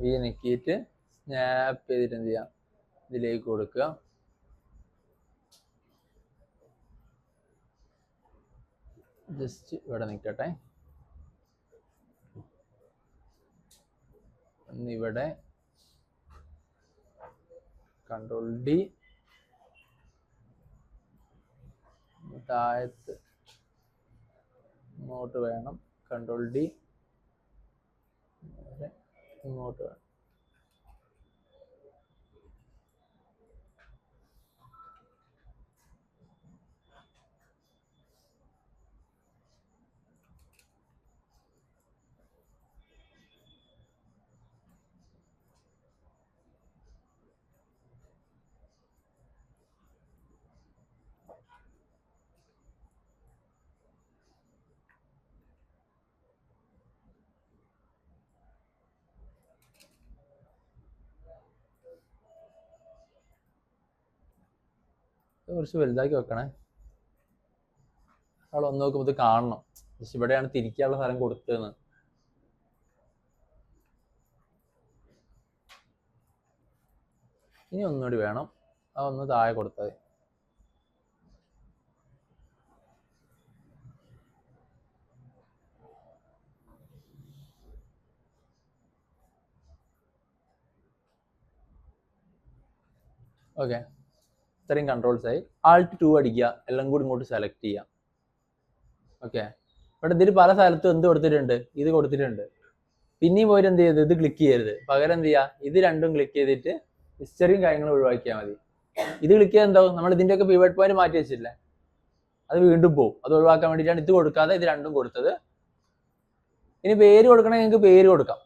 S2: വി നിക്കിയിട്ട് സ്നാപ്പ് ചെയ്തിട്ട് എന്ത് ചെയ്യാം, ഇതിലേക്ക് കൊടുക്കുക. ജസ്റ്റ് ഇവിടെ നിൽക്കട്ടെ. ഇവിടെ കൺട്രോൾ ഡി, താഴത്ത് ഇങ്ങോട്ട് വേണം, കൺട്രോൾ ഡി ഇങ്ങോട്ട് വേണം. കുറച്ച് വലുതാക്കി വെക്കണേ. അവിടെ ഒന്ന് നോക്കുമ്പോൾ ഇത് കാണണം. ജസ്റ്റ് ഇവിടെയാണ് തിരിക്കാനുള്ള സ്ഥലം കൊടുത്തതെന്ന്. ഇനി ഒന്നുകൂടി വേണം, അതൊന്ന് താഴെ കൊടുത്താൽ. ഓക്കെ, ഇത്രയും കൺട്രോൾസ് ആയി. Alt 2 അടിക്കുക, എല്ലാം കൂടി ഇങ്ങോട്ട് സെലക്ട് ചെയ്യാം. ഓക്കെ, ഇവിടെ ഇതിൽ പല സ്ഥലത്തും എന്ത് കൊടുത്തിട്ടുണ്ട്, ഇത് കൊടുത്തിട്ടുണ്ട്. പിന്നെയും പോയിട്ട് എന്ത് ചെയ്ത് ഇത് ക്ലിക്ക് ചെയ്യരുത്, പകരം എന്ത് ചെയ്യുക, ഇത് രണ്ടും ക്ലിക്ക് ചെയ്തിട്ട് ഹിസ്റ്ററിയും കാര്യങ്ങളും ഒഴിവാക്കിയാൽ മതി. ഇത് ക്ലിക്ക് ചെയ്യാൻ എന്താവും, നമ്മൾ ഇതിൻ്റെയൊക്കെ പിവറ്റ് പോയിന്റ് മാറ്റി വെച്ചില്ലേ, അത് വീണ്ടും പോകും. അത് ഒഴിവാക്കാൻ വേണ്ടിയിട്ടാണ് ഇത് കൊടുക്കാതെ ഇത് രണ്ടും കൊടുത്തത്. ഇനി പേര് കൊടുക്കണമെങ്കിൽ നിങ്ങൾക്ക് പേര് കൊടുക്കാം.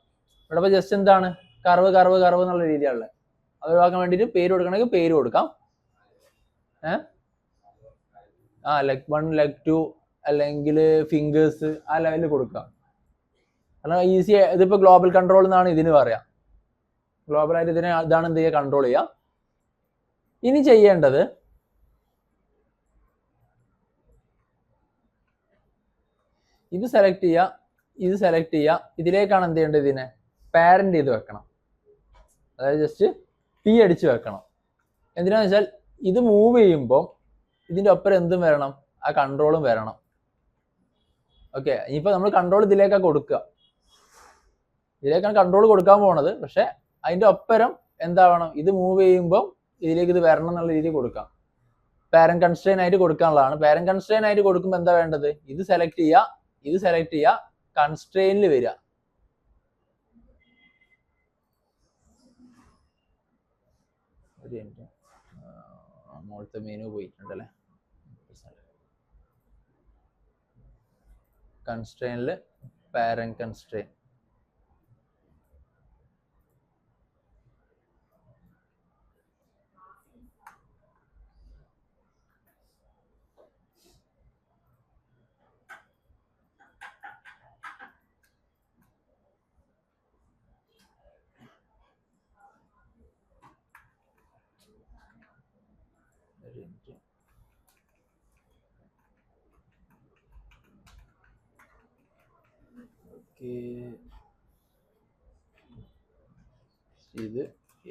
S2: ഇവിടെ ഇപ്പോൾ ജസ്റ്റ് എന്താണ് കർവ് കർവ് കർവ് എന്നുള്ള രീതിയാണുള്ളത്. അത് ഒഴിവാക്കാൻ വേണ്ടിയിട്ട് പേര് കൊടുക്കണമെങ്കിൽ പേര് കൊടുക്കാം. ലെഗ് 1 ലെഗ് 2 അല്ലെങ്കിൽ ഫിംഗേഴ്സ് ആ ലെവലിൽ കൊടുക്കാം. കാരണം ഈസി, ഇതിപ്പോൾ ഗ്ലോബൽ കൺട്രോൾ എന്നാണ് ഇതിന് പറയാം. ഗ്ലോബലായിട്ട് ഇതിനെ ഇതാണ് എന്ത് ചെയ്യുക, കൺട്രോൾ ചെയ്യുക. ഇനി ചെയ്യേണ്ടത് ഇത് സെലക്ട് ചെയ്യുക, ഇത് സെലക്ട് ചെയ്യുക. ഇതിലേക്കാണ് എന്ത് ചെയ്യേണ്ടത്, ഇതിനെ പാരന്റ് ചെയ്ത് വെക്കണം. അതായത് ജസ്റ്റ് പി അടിച്ച് വെക്കണം. എന്തിനാന്ന് വെച്ചാൽ ഇത് മൂവ് ചെയ്യുമ്പോൾ ഇതിൻ്റെ ഒപ്പം എന്തും വരണം, ആ കൺട്രോളും വരണം. ഓക്കെ, ഇനിയിപ്പോൾ നമ്മൾ കൺട്രോൾ ഇതിലേക്കാണ് കൊടുക്കുക, ഇതിലേക്കാണ് കൺട്രോൾ കൊടുക്കാൻ പോണത്. പക്ഷെ അതിൻ്റെ ഒപ്പരം എന്താവണം, ഇത് മൂവ് ചെയ്യുമ്പോൾ ഇതിലേക്ക് ഇത് വരണം എന്നുള്ള രീതിയിൽ കൊടുക്കാം. പാരന്റ് കൺസ്ട്രെയിൻ ആയിട്ട് കൊടുക്കാനുള്ളതാണ്. പാരന്റ് കൺസ്ട്രെയിൻ ആയിട്ട് കൊടുക്കുമ്പോൾ എന്താ വേണ്ടത്, ഇത് സെലക്ട് ചെയ്യുക, ഇത് സെലക്ട് ചെയ്യുക, കൺസ്ട്രെയിനിൽ വരിക. ഒരു മിനിറ്റ്, മുകളിലത്തെ മെനു പോയിട്ടുണ്ടല്ലേ. കൺസ്ട്രെയിനിൽ പാരന്റ് കൺസ്ട്രെയിൻ,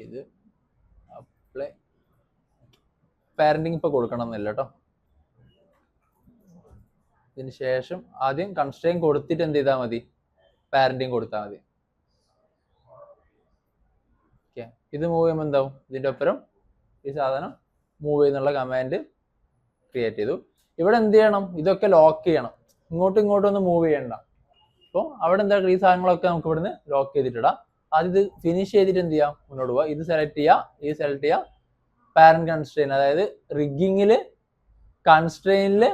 S2: ഇത് അപ്ലൈ. പാരന്റിങ് ഇപ്പൊ കൊടുക്കണം എന്നില്ല കേട്ടോ. ഇതിന് ശേഷം ആദ്യം കൺസ്ട്രെയിൻ കൊടുത്തിട്ട് എന്ത് ചെയ്താൽ മതി, പാരന്റിങ് കൊടുത്താൽ മതി. ഓക്കെ, ഇത് മൂവ് ചെയ്യുമ്പോൾ എന്താവും, ഇതിൻ്റെ ഒപ്പരം ഈ സാധനം മൂവ് ചെയ്യുന്നുള്ള കമാൻഡ് ക്രിയേറ്റ് ചെയ്തു. ഇവിടെ എന്ത് ചെയ്യണം, ഇതൊക്കെ ലോക്ക് ചെയ്യണം, ഇങ്ങോട്ടും ഇങ്ങോട്ടും ഒന്നും മൂവ് ചെയ്യണ്ട. അപ്പോൾ അവിടെ എന്താ, ഈ സാധനങ്ങളൊക്കെ നമുക്ക് ഇവിടുന്ന് ലോക്ക് ചെയ്തിട്ടിടാം. ആദ്യം ഇത് ഫിനിഷ് ചെയ്തിട്ട് എന്ത് ചെയ്യാം, മുന്നോട്ട് പോവാം. ഇത് സെലക്ട് ചെയ്യുക, ഇത് സെലക്ട് ചെയ്യുക, പാരന്റ് കൺസ്ട്രെയിൻ, അതായത് റിഗിങ്ങിൽ കൺസ്ട്രെയിനിൽ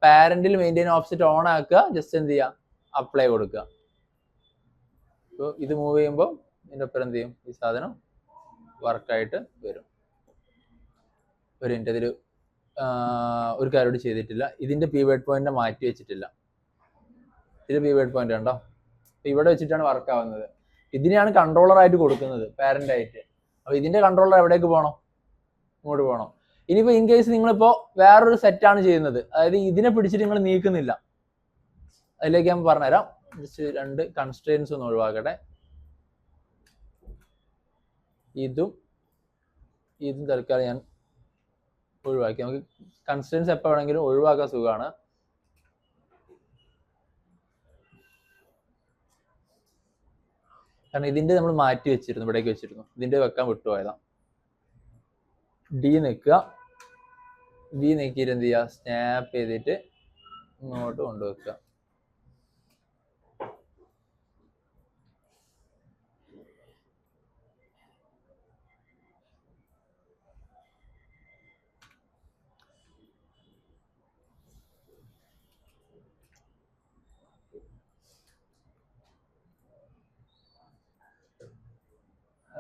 S2: പാരന്റിൽ മെയിൻറ്റെയിൻ ഓഫ്സെറ്റ് ഓൺ ആക്കുക. ജസ്റ്റ് എന്ത് ചെയ്യുക, അപ്ലൈ കൊടുക്കുക. അപ്പോൾ ഇത് മൂവ് ചെയ്യുമ്പോൾ ഇതിൻ്റെ ഒപ്പം എന്ത് ചെയ്യും, ഈ സാധനം വർക്കായിട്ട് വരും. ഒരു മിനിറ്റ്, അതിൽ ഒരു കാര്യം ചെയ്തിട്ടില്ല, ഇതിൻ്റെ പിവറ്റ് പോയിന്റ് മാറ്റി വെച്ചിട്ടില്ല. ഇത് പിവറ്റ് പോയിന്റ് ഉണ്ടോ, ഇവിടെ വെച്ചിട്ടാണ് വർക്ക് ആവുന്നത്. ഇതിനെയാണ് കൺട്രോളർ ആയിട്ട് കൊടുക്കുന്നത്, പാരന്റ് ആയിട്ട്. അപ്പോൾ ഇതിന്റെ കൺട്രോളർ എവിടേക്ക് പോകണം, ഇങ്ങോട്ട് പോകണം. ഇനിയിപ്പോൾ ഇൻ കേസ് നിങ്ങളിപ്പോൾ വേറൊരു സെറ്റാണ് ചെയ്യുന്നത്, അതായത് ഇതിനെ പിടിച്ചിട്ട് നിങ്ങൾ നീക്കുന്നില്ല, അതിലേക്ക് ഞാൻ പറഞ്ഞുതരാം. ജസ്റ്റ് രണ്ട് കൺസ്ട്രെയിൻസ് ഒന്ന് ഒഴിവാക്കട്ടെ. ഇതും തൽക്കാലം ഞാൻ ഒഴിവാക്കി. നമുക്ക് കൺസ്ട്രെയിൻസ് എപ്പോൾ വേണമെങ്കിലും ഒഴിവാക്കാൻ സുഖമാണ്. കാരണം ഇതിന്റെ നമ്മൾ മാറ്റി വെച്ചിരുന്നു, ഇവിടേക്ക് വെച്ചിരുന്നു, ഇതിന്റെ വെക്കാൻ വിട്ടുപോയതാ. ഡി നിൽക്കുക, ബി നീക്കിയിട്ട് എന്ത് ചെയ്യുക, സ്നാപ്പ് ചെയ്തിട്ട് ഇങ്ങോട്ട് കൊണ്ടുവെക്കുക.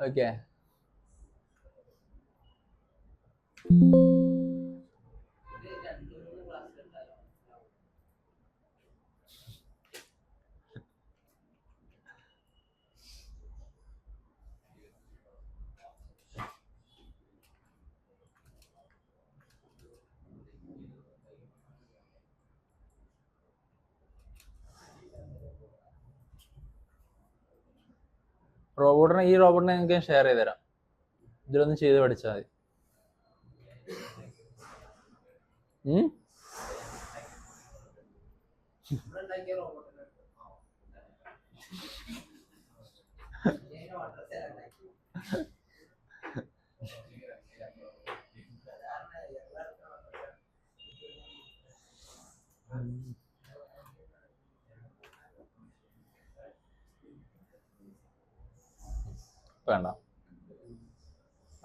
S2: ഓക്കെ, ഈ റോബോട്ടിനെ നിങ്ങൾക്ക് ഷെയർ ചെയ്ത് തരാം. ഇതിലൊന്ന് ചെയ്ത് പഠിച്ചാൽ മതി. വേണ്ട.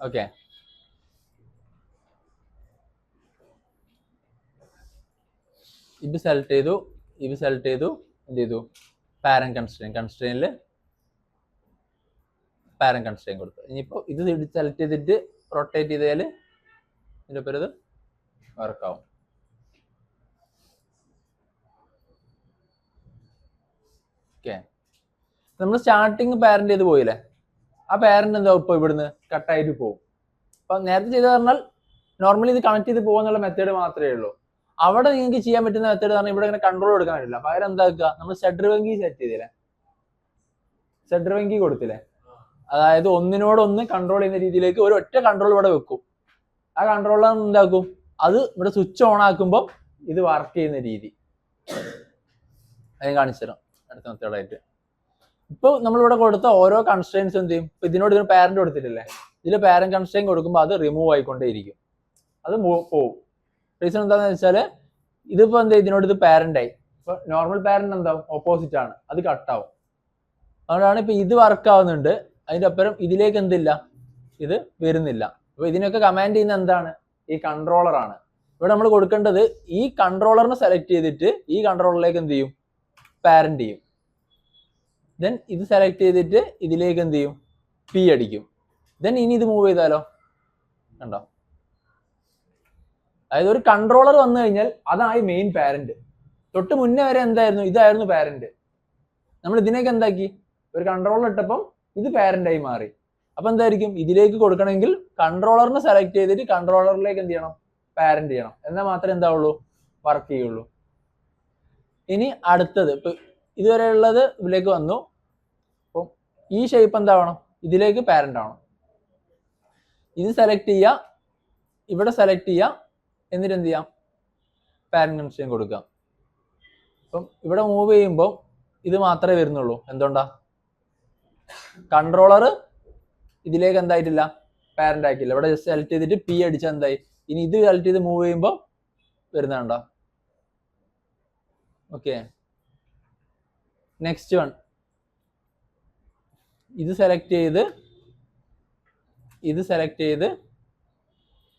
S2: ഓക്കെ, ഇത് സെലക്ട് ചെയ്തു, ഇത് സെലക്ട് ചെയ്തു, എന്ത് ചെയ്തു, പാരന്റ് കൺസ്ട്രെയിനിൽ പാരന്റ് കൺസ്ട്രെയിൻ കൊടുത്തു. ഇനിയിപ്പോൾ ഇത് സെലക്ട് ചെയ്തിട്ട് റൊട്ടേറ്റ് ചെയ്താൽ ഇതിൻ്റെ പേര് ഇത് വർക്കാവും. ഓക്കെ, നമ്മൾ സ്റ്റാർട്ടിങ് പാരന്റ് ചെയ്ത് പോയില്ലേ, ആ പാരന്റ് എന്താ ഇപ്പോൾ ഇവിടുന്ന് കട്ടായിട്ട് പോകും. അപ്പൊ നേരത്തെ ചെയ്ത് പറഞ്ഞാൽ നോർമലി ഇത് കണക്ട് ചെയ്ത് പോകുന്നുള്ള മെത്തേഡ് മാത്രമേ ഉള്ളൂ. അവിടെ നിങ്ങൾക്ക് ചെയ്യാൻ പറ്റുന്ന മെത്തേഡ് പറഞ്ഞാൽ ഇവിടെ ഇങ്ങനെ കൺട്രോൾ എടുക്കാൻ പറ്റില്ല. പകരം എന്താക്കുക, നമ്മൾ സെഡ്രിവെങ്കി സെറ്റ് ചെയ്തില്ലേ, സെഡ്രിവെങ്കി കൊടുത്തില്ലേ, അതായത് ഒന്നിനോടൊന്ന് കൺട്രോൾ ചെയ്യുന്ന രീതിയിലേക്ക് ഒരു ഒറ്റ കൺട്രോൾ ഇവിടെ വെക്കും. ആ കൺട്രോളർ എന്താക്കും, അത് ഇവിടെ സ്വിച്ച് ഓൺ ആക്കുമ്പോൾ ഇത് വർക്ക് ചെയ്യുന്ന രീതി അത് കാണിച്ചു തരാം അടുത്ത മെത്തേഡായിട്ട്. ഇപ്പോൾ നമ്മളിവിടെ കൊടുത്ത ഓരോ കൺസ്ട്രെയിൻസ് എന്ത് ചെയ്യും, ഇപ്പൊ ഇതിനോട് ഇതിന് പാരന്റ് കൊടുത്തിട്ടില്ലേ, ഇതിൽ പാരന്റ് കൺസ്ട്രെയിൻ കൊടുക്കുമ്പോൾ അത് റിമൂവ് ആയിക്കൊണ്ടേയിരിക്കും, അത് പോവും. റീസൺ എന്താണെന്ന് വെച്ചാൽ ഇതിപ്പോൾ എന്താ, ഇതിനോട് ഇത് പാരന്റ് ആയി. ഇപ്പൊ നോർമൽ പാരന്റ് എന്താവും, ഓപ്പോസിറ്റ് ആണ്, അത് കട്ടാവും. അതുകൊണ്ടാണ് ഇപ്പൊ ഇത് വർക്ക് ആവുന്നുണ്ട്, അതിന്റെ അപ്പുറം ഇതിലേക്ക് എന്തില്ല, ഇത് വരുന്നില്ല. അപ്പൊ ഇതിനൊക്കെ കമാൻഡ് ചെയ്യുന്ന എന്താണ്, ഈ കൺട്രോളർ ആണ്. ഇവിടെ നമ്മൾ കൊടുക്കേണ്ടത് ഈ കൺട്രോളറിനെ സെലക്ട് ചെയ്തിട്ട് ഈ കൺട്രോളറിലേക്ക് എന്ത് ചെയ്യും, പാരന്റ് ചെയ്യും. ദെൻ ഇത് സെലക്ട് ചെയ്തിട്ട് ഇതിലേക്ക് എന്ത് ചെയ്യും, പി അടിക്കും. ദെൻ ഇനി ഇത് മൂവ് ചെയ്താലോ, കണ്ടോ, അതായത് ഒരു കൺട്രോളർ വന്നു കഴിഞ്ഞാൽ അതായി മെയിൻ പാരന്റ്. തൊട്ട് മുന്നേ വരെ എന്തായിരുന്നു, ഇതായിരുന്നു പാരന്റ്. നമ്മൾ ഇതിനേക്ക് എന്താക്കി, ഒരു കൺട്രോളർ ഇട്ടപ്പം ഇത് പാരന്റായി മാറി. അപ്പൊ എന്തായിരിക്കും, ഇതിലേക്ക് കൊടുക്കണമെങ്കിൽ കൺട്രോളറിനെ സെലക്ട് ചെയ്തിട്ട് കൺട്രോളറിലേക്ക് എന്ത് ചെയ്യണം, പാരന്റ് ചെയ്യണം. എന്നാൽ മാത്രമേ എന്താവുള്ളൂ, വർക്ക് ചെയ്യുള്ളൂ. ഇനി അടുത്തത്, ഇപ്പൊ ഇതുവരെ ഉള്ളത് ഇതിലേക്ക് വന്നു. അപ്പം ഈ ഷേപ്പ് എന്താവണം, ഇതിലേക്ക് പാരന്റ് ആവണം. ഇത് സെലക്ട് ചെയ്യുക, ഇവിടെ സെലക്ട് ചെയ്യുക, എന്നിട്ട് എന്ത് ചെയ്യാം, പാരന്റ് കൺസ്ട്രെയിൻ കൊടുക്കാം. അപ്പം ഇവിടെ മൂവ് ചെയ്യുമ്പോൾ ഇത് മാത്രമേ വരുന്നുള്ളൂ. എന്തുകൊണ്ടാ, കൺട്രോളർ ഇതിലേക്ക് എന്തായിട്ടില്ല, പാരന്റ് ആക്കിയില്ല. ഇവിടെ ജസ്റ്റ് സെലക്ട് ചെയ്തിട്ട് പി അടിച്ചാൽ എന്തായി, ഇനി ഇത് സെലക്ട് ചെയ്ത് മൂവ് ചെയ്യുമ്പോൾ വരുന്നുണ്ടോ. ഓക്കെ, നെക്സ്റ്റ് വൺ, ഇത് സെലക്ട് ചെയ്ത്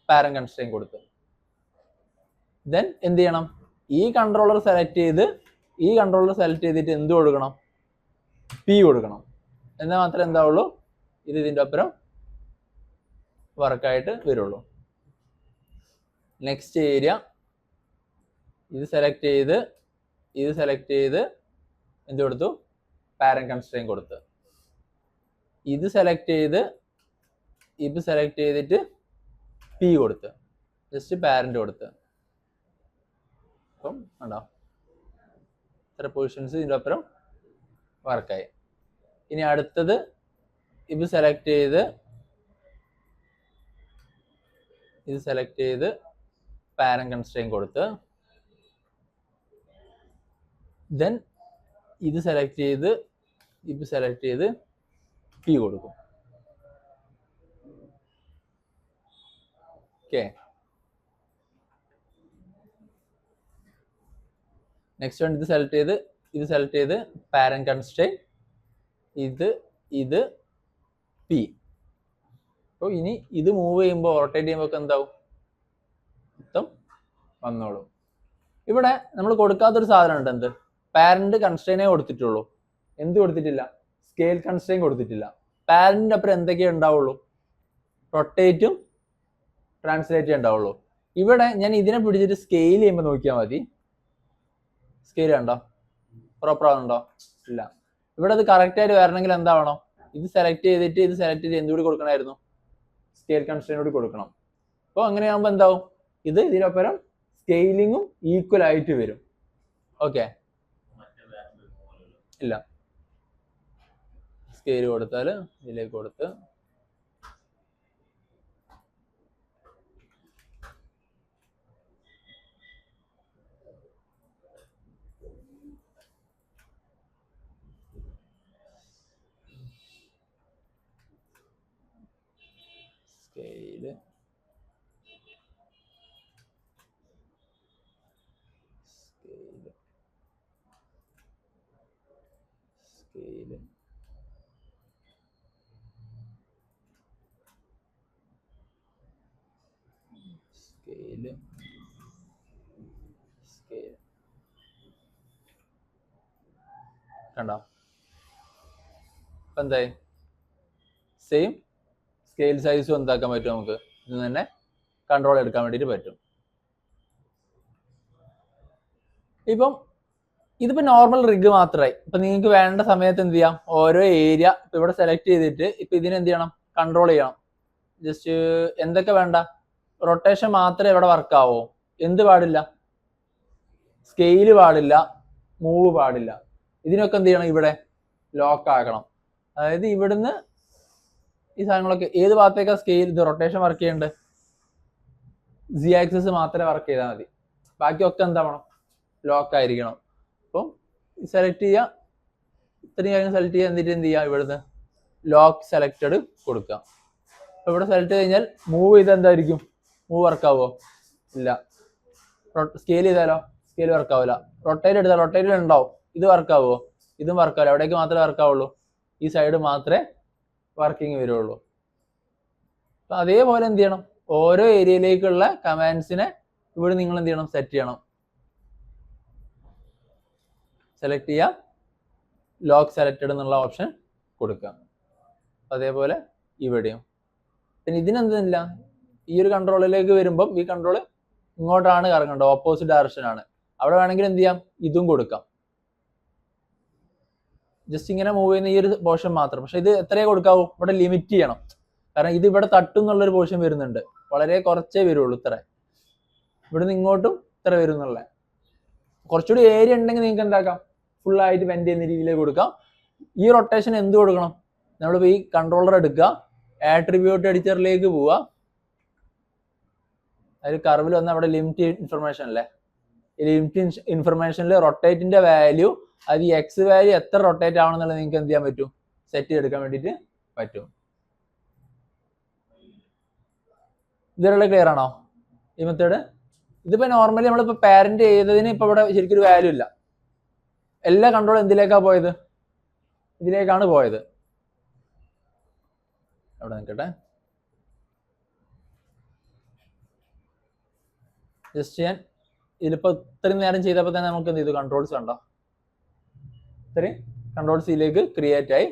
S2: പാരന്റ് കൺസ്ട്രെയിൻ കൊടുത്തു. ദെൻ എന്ത് ചെയ്യണം, ഈ കൺട്രോളർ സെലക്ട് ചെയ്തിട്ട് എന്ത് കൊടുക്കണം, പി കൊടുക്കണം. എന്നാൽ മാത്രമേ എന്താവുള്ളൂ, ഇത് ഇതിൻ്റെ അപ്പുറം വർക്കായിട്ട് വരുള്ളൂ. നെക്സ്റ്റ് ഏരിയ, ഇത് സെലക്ട് ചെയ്ത് എന്ത് കൊടുത്തു, പാരന്റ് കൺസ്ട്രെയിൻ കൊടുത്ത്. ഇത് സെലക്ട് ചെയ്തിട്ട് പി കൊടുത്ത്, ജസ്റ്റ് പാരന്റ് കൊടുത്ത്. അപ്പം ഉണ്ടോ, ഇത്ര പൊസിഷൻസ് ഇതിൻ്റെ അപ്പുറം വർക്കായി. ഇനി അടുത്തത്, ഇത് സെലക്ട് ചെയ്ത് പാരന്റ് കൺസ്ട്രെയിൻ കൊടുത്ത്. ദെൻ ഇത് സെലക്ട് ചെയ്ത് P കൊടുക്കും. ഓക്കെ, നെക്സ്റ്റ് വൺ ഇത് സെലക്ട് ചെയ്ത് പാരന്റ് കൺസ്ട്രെയിൻ ഇത് P. അപ്പോൾ ഇനി ഇത് മൂവ് ചെയ്യുമ്പോൾ റൊട്ടേറ്റ് ചെയ്യുമ്പോൾ ഒക്കെ എന്താവും, മൊത്തം വന്നോളും. ഇവിടെ നമ്മൾ കൊടുക്കാത്തൊരു സാധനം ഉണ്ട്, എന്ത്, പാരന്റ് കൺസ്ട്രെയിനേ കൊടുത്തിട്ടുള്ളൂ, എന്ത് കൊടുത്തിട്ടില്ല, സ്കെയിൽ കൺസ്ട്രെയിൻ കൊടുത്തിട്ടില്ല. പാരന്റിന്റെ അപ്പുറം എന്തൊക്കെയേ ഉണ്ടാവുള്ളൂ, റൊട്ടേറ്റും ട്രാൻസ്ലേറ്റ് ഉണ്ടാവുള്ളൂ. ഇവിടെ ഞാൻ ഇതിനെ പിടിച്ചിട്ട് സ്കെയിൽ ചെയ്യുമ്പോൾ നോക്കിയാൽ മതി, സ്കെയിൽ കണ്ടോ, പ്രോപ്പർ ആവുന്നുണ്ടോ, ഇല്ല. ഇവിടെ അത് കറക്റ്റ് ആയിട്ട് വരണമെങ്കിൽ എന്താവണം, ഇത് സെലക്ട് ചെയ്ത് എന്തുകൂടി കൊടുക്കണമായിരുന്നു, സ്കെയിൽ കൺസ്ട്രെയിൻ കൂടി കൊടുക്കണം. അപ്പോൾ അങ്ങനെയാകുമ്പോൾ എന്താവും, ഇത് ഇതിനൊപ്പം സ്കെയിലിങ്ങും ഈക്വൽ ആയിട്ട് വരും. ഓക്കെ, ഇല്ല, സ്കെയിൽ കൊടുത്താൽ ഇതിലേക്ക് കൊടുത്ത് സ്കെയില് കണ്ടോ, ഇപ്പം എന്തായി, സെയിം സ്കെയിൽ സൈസും എന്താക്കാൻ പറ്റും, നമുക്ക് ഇത് തന്നെ കൺട്രോൾ എടുക്കാൻ വേണ്ടിയിട്ട് പറ്റും. ഇപ്പം ഇതിപ്പോ നോർമൽ റിഗ് മാത്രമായി. ഇപ്പൊ നിങ്ങൾക്ക് വേണ്ട സമയത്ത് എന്ത് ചെയ്യാം, ഓരോ ഏരിയ ഇപ്പൊ ഇവിടെ സെലക്ട് ചെയ്തിട്ട് ഇപ്പൊ ഇതിനെ എന്ത് ചെയ്യണം, കൺട്രോൾ ചെയ്യണം. ജസ്റ്റ് എന്തൊക്കെ വേണ്ട, റൊട്ടേഷൻ മാത്രമേ ഇവിടെ വർക്ക് ആവോ, എന്ത് പാടില്ല, സ്കെയില് പാടില്ല, മൂവ് പാടില്ല. ഇതിനൊക്കെ എന്ത് ചെയ്യണം, ഇവിടെ ലോക്ക് ആക്കണം. അതായത് ഇവിടുന്ന് ഈ സാധനങ്ങളൊക്കെ ഏത് ഭാഗത്തേക്കാ സ്കെയിൽ ഇത് റൊട്ടേഷൻ വർക്ക് ചെയ്യേണ്ടത്, Z ആക്സിസ് മാത്രമേ വർക്ക് ചെയ്താൽ മതി, ബാക്കിയൊക്കെ എന്താവണം, ലോക്ക് ആയിരിക്കണം. അപ്പം സെലക്ട് ചെയ്യുക, ഇത്രയും കാര്യം സെലക്ട് ചെയ്യുക, എന്നിട്ട് എന്ത് ചെയ്യുക, ഇവിടുന്ന് ലോക്ക് സെലക്റ്റഡ് കൊടുക്കുക. അപ്പോൾ ഇവിടെ സെലക്ട് കഴിഞ്ഞാൽ മൂവ് ചെയ്താൽ എന്തായിരിക്കും, മൂവ് വർക്ക് ആവുമോ, ഇല്ല. സ്കെയിൽ ചെയ്താലോ, സ്കെയിൽ വർക്ക് ആവില്ല. റൊട്ടേറ്റ് എടുത്താൽ റൊട്ടേറ്റ് ഉണ്ടാവും, ഇത് വർക്ക് ആവുമോ, ഇതും വർക്ക് ആവില്ല. എവിടേക്ക് മാത്രമേ വർക്ക് ആവുള്ളൂ, ഈ സൈഡ് മാത്രമേ വർക്കിംഗ് വരുള്ളൂ. അപ്പം അതേപോലെ എന്ത് ചെയ്യണം, ഓരോ ഏരിയയിലേക്കുള്ള കമാൻഡ്സിനെ ഇവിടെ നിങ്ങൾ എന്ത് ചെയ്യണം, സെറ്റ് ചെയ്യണം. സെലക്ട് ചെയ്യുക, ലോക്ക് സെലക്റ്റഡ് എന്നുള്ള ഓപ്ഷൻ കൊടുക്കുക. അതേപോലെ ഇവിടെയും. പിന്നെ ഇതിനെന്തില്ല, ഈ ഒരു കൺട്രോളിലേക്ക് വരുമ്പം ഈ കൺട്രോൾ ഇങ്ങോട്ടാണ് കറങ്ങേണ്ടത്, ഓപ്പോസിറ്റ് ഡയറക്ഷൻ ആണ്. അവിടെ വേണമെങ്കിൽ എന്ത് ചെയ്യാം, ഇതും കൊടുക്കാം. ജസ്റ്റ് ഇങ്ങനെ മൂവ് ചെയ്യുന്ന ഈ ഒരു പോർഷൻ മാത്രം. പക്ഷെ ഇത് എത്രയേ കൊടുക്കാവൂ, ഇവിടെ ലിമിറ്റ് ചെയ്യണം. കാരണം ഇത് ഇവിടെ തട്ടും എന്നുള്ളൊരു പോർഷൻ വരുന്നുണ്ട്, വളരെ കുറച്ചേ വരുള്ളൂ. ഇത്ര ഇവിടുന്ന് ഇങ്ങോട്ടും ഇത്ര വരും എന്നുള്ള. കുറച്ചുകൂടി ഏരിയ ഉണ്ടെങ്കിൽ നിങ്ങൾക്ക് എന്താക്കാം, ഫുൾ ആയിട്ട് വെന്റ് ചെയ്യുന്ന രീതിയിലേക്ക് കൊടുക്കാം. ഈ റൊട്ടേഷൻ എന്ത് കൊടുക്കണം, നമ്മളിപ്പോൾ ഈ കൺട്രോളർ എടുക്കുക, ആട്രിബ്യൂട്ട് എഡിറ്ററിലേക്ക് പോവുക. അതിൽ കർവിൽ വന്ന അവിടെ ലിമിറ്റ് ഇൻഫർമേഷൻ അല്ലേ, ഈ ലിമിറ്റ് ഇൻഫർമേഷനിൽ റൊട്ടേറ്റിന്റെ വാല്യൂ, അത് ഈ എക്സ് വാല്യൂ എത്ര റൊട്ടേറ്റ് ആവണം എന്നുള്ളത് നിങ്ങൾക്ക് എന്ത് ചെയ്യാൻ പറ്റും, സെറ്റ് ചെയ്തെടുക്കാൻ വേണ്ടിയിട്ട് പറ്റും. ഇതുവരെ ക്ലിയർ ആണോ ഈ മെത്തേഡ്? ഇതിപ്പോ നോർമലി നമ്മളിപ്പോ പാരന്റ് ചെയ്തതിന് ഇപ്പൊ ഇവിടെ ശരിക്കും ഒരു വാല്യൂ ഇല്ല. എല്ലാ കൺട്രോൾ എന്തിലേക്കാ പോയത്, ഇതിലേക്കാണ് പോയത്. അവിടെ നിൽക്കട്ടെ, ജസ്റ്റ് ഞാൻ ഇതിലിപ്പോ ഇത്രയും നേരം ചെയ്തപ്പോൾ തന്നെ നമുക്ക് എന്ത് ചെയ്തു, കൺട്രോൾസ് കണ്ടോ, ഇത്രയും കൺട്രോൾസ് ഇതിലേക്ക് ക്രിയേറ്റ് ആയി.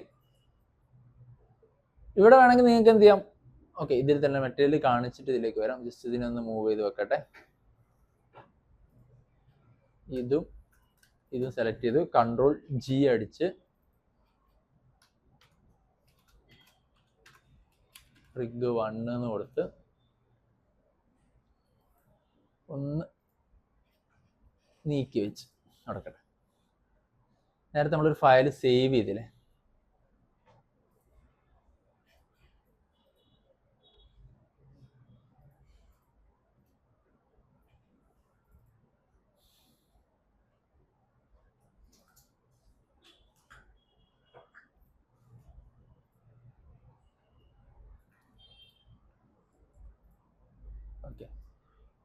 S2: ഇവിടെ വേണമെങ്കിൽ നിങ്ങൾക്ക് എന്ത് ചെയ്യാം, ഓക്കെ, ഇതിൽ തന്നെ മെറ്റീരിയൽ കാണിച്ചിട്ട് ഇതിലേക്ക് വരാം. ജസ്റ്റ് ഇതിനൊന്ന് മൂവ് ചെയ്ത് വെക്കട്ടെ. ഇതും സെലക്ട് ചെയ്തു, കൺട്രോൾ G അടിച്ച് റിഗ് 1 എന്ന് കൊടുത്ത് ഒന്ന് നീക്കി വെച്ച് നടക്കട്ടെ. നേരത്തെ നമ്മളൊരു ഫയൽ സേവ് ചെയ്തില്ലേ,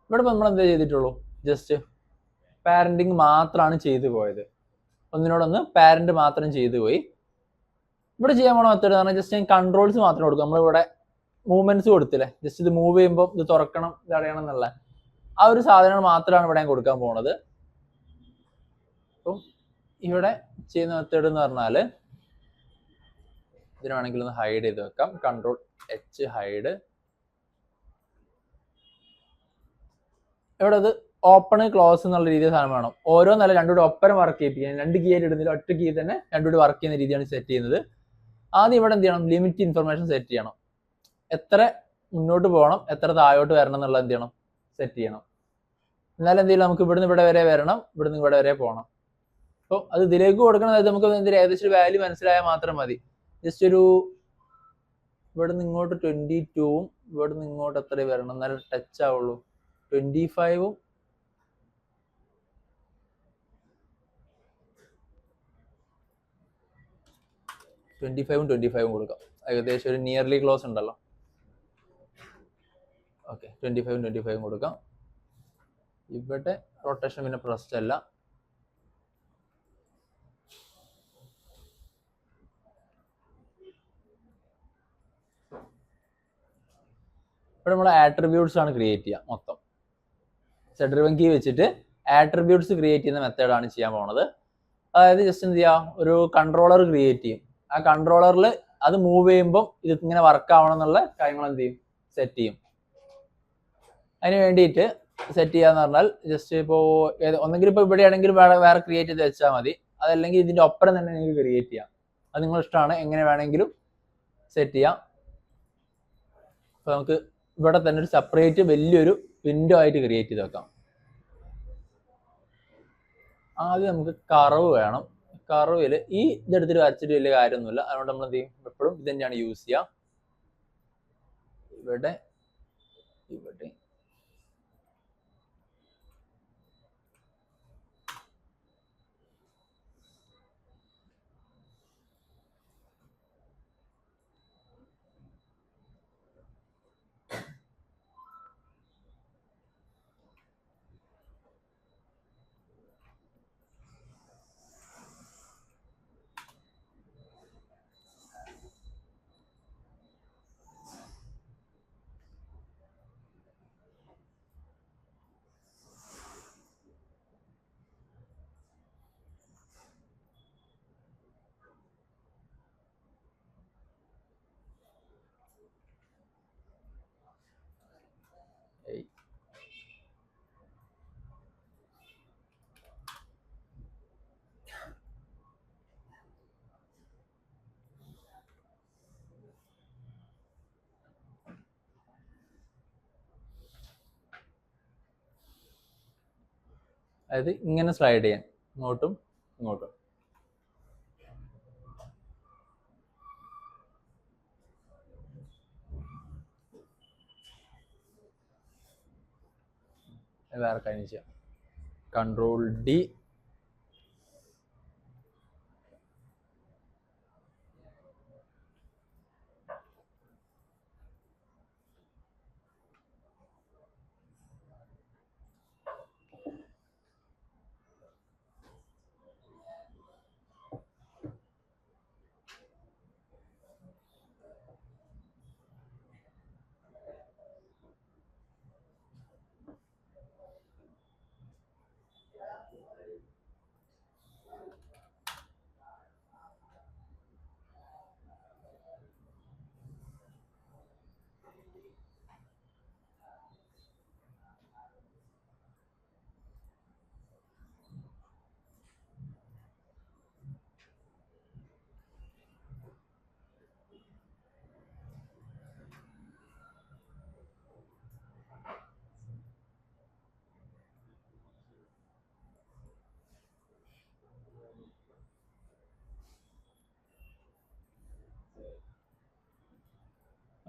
S2: ഇവിടെ നമ്മൾ എന്താ ചെയ്തിട്ടുള്ളൂ, ജസ്റ്റ് പാരന്റിങ് മാത്രമാണ് ചെയ്തു പോയത്. ഒന്നിനോടൊന്ന് പാരന്റ് മാത്രം ചെയ്തു പോയി. ഇവിടെ ചെയ്യാൻ പോണ മെത്തേഡ് എന്ന് പറഞ്ഞാൽ ജസ്റ്റ് ഞാൻ കൺട്രോൾസ് മാത്രം കൊടുക്കും. നമ്മളിവിടെ മൂവ്മെന്റ്സ് കൊടുത്തില്ലേ, ജസ്റ്റ് ഇത് മൂവ് ചെയ്യുമ്പോൾ ഇത് തുറക്കണം ഇത് അടയണം എന്നുള്ള ആ ഒരു സാധനങ്ങൾ മാത്രമാണ് ഇവിടെ ഞാൻ കൊടുക്കാൻ പോണത്. അപ്പം ഇവിടെ ചെയ്യുന്ന മെത്തേഡ് എന്ന് പറഞ്ഞാൽ ഇതിനാണെങ്കിൽ ഒന്ന് ഹൈഡ് ചെയ്ത് വെക്കാം. Control H hide. ഇവിടെ അത് ഓപ്പൺ ക്ലോസ് എന്നുള്ള രീതിയിൽ സാധനം വേണം. ഓരോന്നല്ല രണ്ടുകൂടി ഒപ്പരം വർക്ക് ചെയ്യിപ്പിക്കാൻ. 2 കീ ആയിട്ട് ഇടുന്നില്ല, ഒറ്റ കീ തന്നെ രണ്ടുകൂടി വർക്ക് ചെയ്യുന്ന രീതിയാണ് സെറ്റ് ചെയ്യുന്നത്. ആദ്യം ഇവിടെ എന്ത് ചെയ്യണം, ലിമിറ്റ് ഇൻഫർമേഷൻ സെറ്റ് ചെയ്യണം. എത്ര മുന്നോട്ട് പോകണം, എത്ര താഴോട്ട് വരണം എന്നുള്ളത് എന്ത് ചെയ്യണം, സെറ്റ് ചെയ്യണം. എന്നാലും എന്ത് ചെയ്യണം, നമുക്ക് ഇവിടുന്ന് ഇവിടെ വരെ വരണം, ഇവിടുന്ന് ഇവിടെ വരെ പോകണം. അപ്പോൾ അത് ഇതിലേക്ക് കൊടുക്കണം. അതായത് നമുക്ക് എന്തെങ്കിലും ഏകദേശം വാല്യൂ മനസ്സിലായാൽ മാത്രം മതി. ജസ്റ്റ് ഒരു ഇവിടുന്ന് ഇങ്ങോട്ട് 22ഉം ഇവിടുന്ന് ഇങ്ങോട്ട് എത്ര വരണം എന്നാലും ടച്ച് ആവുള്ളൂ. 25ഉം 25ഉം കൊടുക്കാം. ഏകദേശം ഒരു നിയർലി ക്ലോസ് ഉണ്ടല്ലോ. ഓക്കെ, 25ഉം കൊടുക്കാം. ഇവിടെ റൊട്ടേഷൻ പിന്നെ പ്രസ്റ്റ് അല്ല. ഇവിടെ നമ്മൾ ആട്രിബ്യൂട്ട്സ് ആണ് ക്രിയേറ്റ് ചെയ്യുക മൊത്തം. സെറ്റ് ഡ്രിവൻ കീ വെച്ചിട്ട് ആട്രിബ്യൂട്ട്സ് ക്രിയേറ്റ് ചെയ്യുന്ന മെത്തേഡാണ് ചെയ്യാൻ പോണത്. അതായത് ജസ്റ്റ് എന്ത് ചെയ്യുക, ഒരു കൺട്രോളർ ക്രിയേറ്റ് ചെയ്യും. ആ കൺട്രോളറിൽ അത് മൂവ് ചെയ്യുമ്പോൾ ഇത് ഇങ്ങനെ വർക്ക് ആവണം എന്നുള്ള കാര്യങ്ങൾ എന്ത് ചെയ്യും, സെറ്റ് ചെയ്യും. അതിന് വേണ്ടിയിട്ട് സെറ്റ് ചെയ്യാന്ന് പറഞ്ഞാൽ ജസ്റ്റ് ഇപ്പോൾ ഒന്നെങ്കിൽ ഇപ്പോൾ ഇവിടെ ആണെങ്കിൽ വേറെ ക്രിയേറ്റ് ചെയ്ത് വെച്ചാൽ മതി. അതല്ലെങ്കിൽ ഇതിൻ്റെ ഒപ്പരം തന്നെ നിങ്ങൾക്ക് ക്രിയേറ്റ് ചെയ്യാം. അത് നിങ്ങൾ ഇഷ്ടമാണ്, എങ്ങനെ വേണമെങ്കിലും സെറ്റ് ചെയ്യാം. അപ്പോൾ നമുക്ക് ഇവിടെ തന്നെ ഒരു സെപ്പറേറ്റ് വലിയൊരു വിൻഡോ ആയിട്ട് ക്രിയേറ്റ് ചെയ്ത് വെക്കാം. ആദ്യം നമുക്ക് കർവ് വേണം. കർവിൽ ഈ ഇതെടുത്തിട്ട് വരച്ചിട്ട് വലിയ കാര്യമൊന്നുമില്ല. അതുകൊണ്ട് നമ്മൾ എന്ത് ചെയ്യും, എപ്പോഴും ഇത് തന്നെയാണ് യൂസ് ചെയ്യുക. ഇവിടെ ഇവിടെ അതായത് ഇങ്ങനെ സ്ലൈഡ് ചെയ്യാൻ, ഇങ്ങോട്ടും ഇങ്ങോട്ടും. വേറെ കാര്യം ചെയ്യാം. Control D.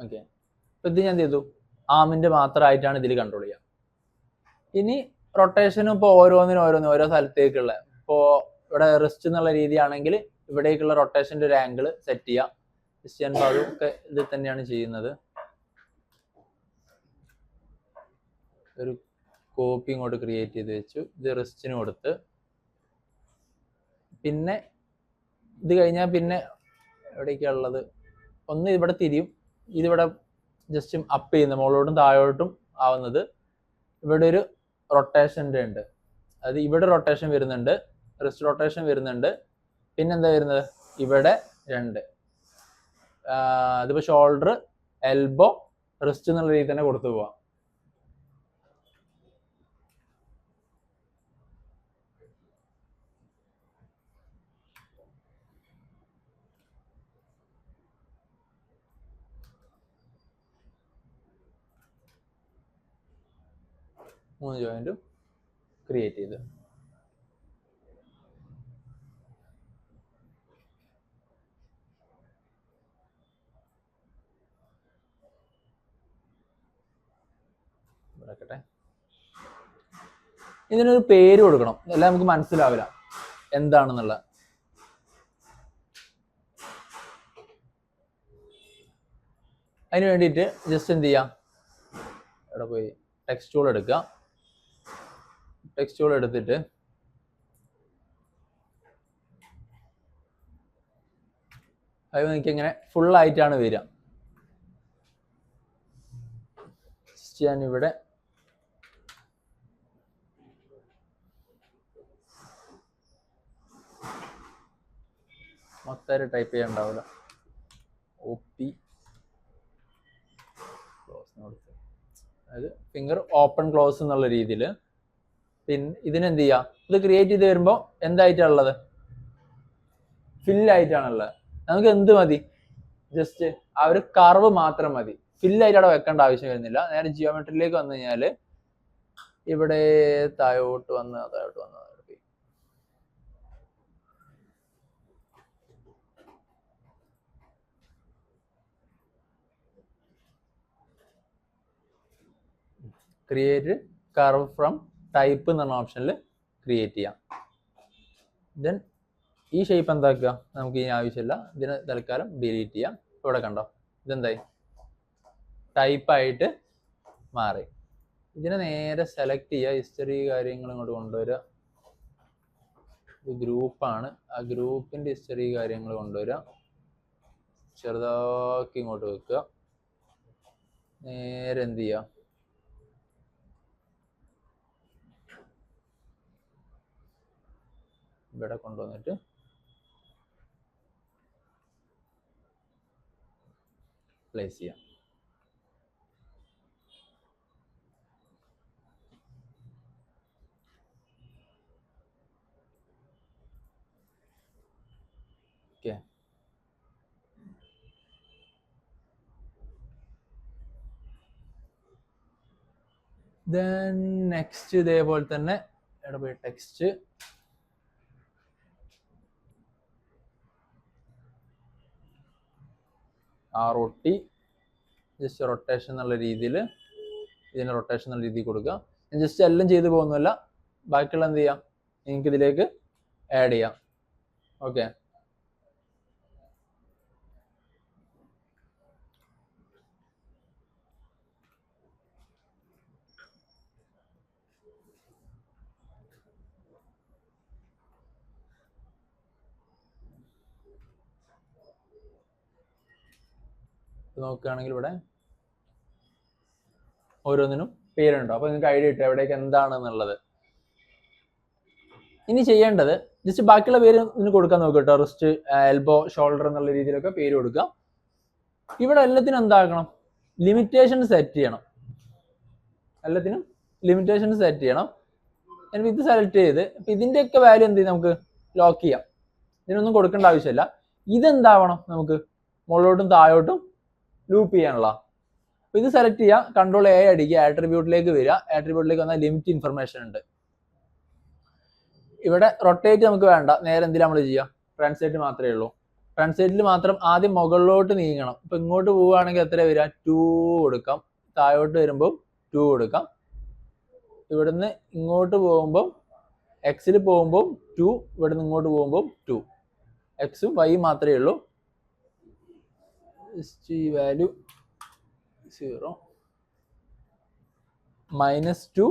S2: ഓക്കെ, ഇപ്പൊ ഇത് ഞാൻ എന്ത് ചെയ്തു, ആമിന്റെ മാത്രമായിട്ടാണ് ഇതിൽ കൺട്രോൾ ചെയ്യുക. ഇനി റൊട്ടേഷനും ഇപ്പോൾ ഓരോന്നിനും ഓരോ സ്ഥലത്തേക്കുള്ള, ഇപ്പോൾ ഇവിടെ റിസ്റ്റ് എന്നുള്ള രീതിയാണെങ്കിൽ ഇവിടേക്കുള്ള റൊട്ടേഷൻ്റെ ഒരു ആംഗിൾ സെറ്റ് ചെയ്യാം. ക്രിസ്ത്യൻ അതും ഒക്കെ ഇതിൽ തന്നെയാണ് ചെയ്യുന്നത്. ഒരു കോപ്പി ഇങ്ങോട്ട് ക്രിയേറ്റ് ചെയ്ത് വെച്ചു. ഇത് റിസ്റ്റിന് കൊടുത്ത്, പിന്നെ ഇത് കഴിഞ്ഞാൽ പിന്നെ എവിടേക്കാണ് ഉള്ളത്, ഒന്ന് ഇവിടെ തിരിയും, ഇതിവിടെ ജസ്റ്റ് അപ്പ് ചെയ്യുന്നത് മുകളിലോട്ടും താഴോട്ടും ആവുന്നത്. ഇവിടെ ഒരു റൊട്ടേഷൻ്റെ ഉണ്ട്, അത് ഇവിടെ റൊട്ടേഷൻ വരുന്നുണ്ട്, റിസ്റ്റ് റൊട്ടേഷൻ വരുന്നുണ്ട്. പിന്നെന്താ വരുന്നത്, ഇവിടെ 2, അതിപ്പോൾ ഷോൾഡർ, എൽബോ, റിസ്റ്റ് എന്നുള്ള രീതിയിൽ തന്നെ കൊടുത്തു പോവാം. മൂന്ന് ജോയിന്റും ക്രിയേറ്റ് ചെയ്ത് ഇതാക്കട്ടെ. ഇതിനൊരു പേര് കൊടുക്കണം, എല്ലാം നമുക്ക് മനസ്സിലാവില്ല എന്താണെന്നുള്ള. അതിന് വേണ്ടിയിട്ട് ജസ്റ്റ് എന്ത് ചെയ്യാം, ഇവിടെ പോയി ടെക്സ്റ്റ് ടൂൾ എടുക്കുക. ടെക്സ്റ്റ് ടൂൾ എടുത്തിട്ട് അത് എനിക്കിങ്ങനെ ഫുള്ളായിട്ടാണ് വരിക. ഞാനിവിടെ മൊത്തം ടൈപ്പ് ചെയ്യാൻ ഉണ്ടാവില്ല. OP അതായത് ഫിംഗർ ഓപ്പൺ ക്ലോസ് എന്നുള്ള രീതിയിൽ. പിന്നെ ഇതിനെന്ത് ചെയ്യാം, ഇത് ക്രിയേറ്റ് ചെയ്ത് വരുമ്പോൾ എന്തായിട്ടാണുള്ളത്, ഫില്ലായിട്ടാണുള്ളത്. നമുക്ക് എന്ത് മതി, ജസ്റ്റ് ആ ഒരു കർവ് മാത്രം മതി, ഫില്ലായിട്ട് അവിടെ വെക്കേണ്ട ആവശ്യം വരുന്നില്ല. നേരെ ജിയോമെട്രിയിലേക്ക് വന്നു കഴിഞ്ഞാൽ ഇവിടെ താഴോട്ട് വന്ന് ക്രിയേറ്റ് കർവ് ഫ്രം ടൈപ്പ് എന്ന് പറഞ്ഞ ഓപ്ഷനിൽ ക്രിയേറ്റ് ചെയ്യാം. ദെൻ ഈ ഷേപ്പ് എന്താക്കുക, നമുക്ക് ഇനി ആവശ്യമില്ല, ഇതിന് തൽക്കാലം ഡിലീറ്റ് ചെയ്യാം. ഇവിടെ കണ്ടോ, ഇതെന്തായി ടൈപ്പായിട്ട് മാറി. ഇതിനെ നേരെ സെലക്ട് ചെയ്യുക, ഹിസ്റ്ററി കാര്യങ്ങൾ ഇങ്ങോട്ട് കൊണ്ടുവരിക. ഇത് ഗ്രൂപ്പാണ്, ആ ഗ്രൂപ്പിൻ്റെ ഹിസ്റ്ററി കാര്യങ്ങൾ കൊണ്ടുവരിക, ചെറുതാക്കി ഇങ്ങോട്ട് വെക്കുക. നേരെ എന്ത് ചെയ്യുക, ഇവിടെ കൊണ്ടുവന്നിട്ട് പ്ലേസ് ചെയ്യാം. ഓക്കെ, ദെൻ നെക്സ്റ്റ് ഇതേപോലെ തന്നെ ഇവിടെ പോയി ടെക്സ്റ്റ് ROT ജസ്റ്റ് റൊട്ടേഷൻ എന്നുള്ള രീതിയിൽ, ഇതിന് റൊട്ടേഷൻ എന്നുള്ള രീതിയിൽ കൊടുക്കുക. ജസ്റ്റ് എല്ലാം ചെയ്ത് പോകുന്നില്ല, ബാക്കിയുള്ള എന്ത് ചെയ്യാം, നിങ്ങൾക്ക് ഇതിലേക്ക് ആഡ് ചെയ്യാം. ഓക്കെ, നോക്കുകയാണെങ്കിൽ ഇവിടെ ഓരോന്നിനും പേരുണ്ടോ, അപ്പൊ നിങ്ങൾക്ക് ഐഡിയ കിട്ടും എവിടേക്ക് എന്താണെന്നുള്ളത്. ഇനി ചെയ്യേണ്ടത് ജസ്റ്റ് ബാക്കിയുള്ള പേര് ഇതിന് കൊടുക്കാൻ നോക്കുക കേട്ടോ. റിസ്റ്റ്, എൽബോ, ഷോൾഡർ എന്നുള്ള രീതിയിലൊക്കെ പേര് കൊടുക്കുക. ഇവിടെ എല്ലാത്തിനും എന്താക്കണം, ലിമിറ്റേഷൻ സെറ്റ് ചെയ്യണം. എല്ലാത്തിനും ലിമിറ്റേഷൻ സെറ്റ് ചെയ്യണം. എന്നിട്ട് ഇത് സെലക്ട് ചെയ്ത് ഇതിൻ്റെയൊക്കെ വാല്യൂ എന്ത് ചെയ്യും, നമുക്ക് ലോക്ക് ചെയ്യാം. ഇതിനൊന്നും കൊടുക്കേണ്ട ആവശ്യമില്ല. ഇതെന്താവണം, നമുക്ക് മുകളിലോട്ടും താഴോട്ടും ലൂപ്പ് ചെയ്യാനുള്ള. അപ്പൊ ഇത് സെലക്ട് ചെയ്യുക, Ctrl+A അടിക്കുക, ആട്രിബ്യൂട്ടിലേക്ക് വരിക. ആട്രിബ്യൂട്ടിലേക്ക് വന്നാൽ ലിമിറ്റ് ഇൻഫർമേഷൻ ഉണ്ട്. ഇവിടെ റൊട്ടേറ്റ് നമുക്ക് വേണ്ട, നേരെ എന്തിനാ നമ്മൾ ചെയ്യുക, ട്രാൻസ്ലേറ്റ് മാത്രമേ ഉള്ളൂ. ട്രാൻസ്ലേറ്റിൽ മാത്രം ആദ്യം മുകളിലോട്ട് നീങ്ങണം. ഇപ്പൊ ഇങ്ങോട്ട് പോവുകയാണെങ്കിൽ എത്ര വരിക, 2 കൊടുക്കാം. താഴോട്ട് വരുമ്പോൾ 2 കൊടുക്കാം. ഇവിടുന്ന് ഇങ്ങോട്ട് പോകുമ്പോൾ എക്സിൽ പോകുമ്പോൾ 2, ഇവിടുന്ന് ഇങ്ങോട്ട് പോകുമ്പോൾ 2. എക്സും വൈ മാത്രമേ ഉള്ളൂ. ഈ വാല്യൂ 0 -2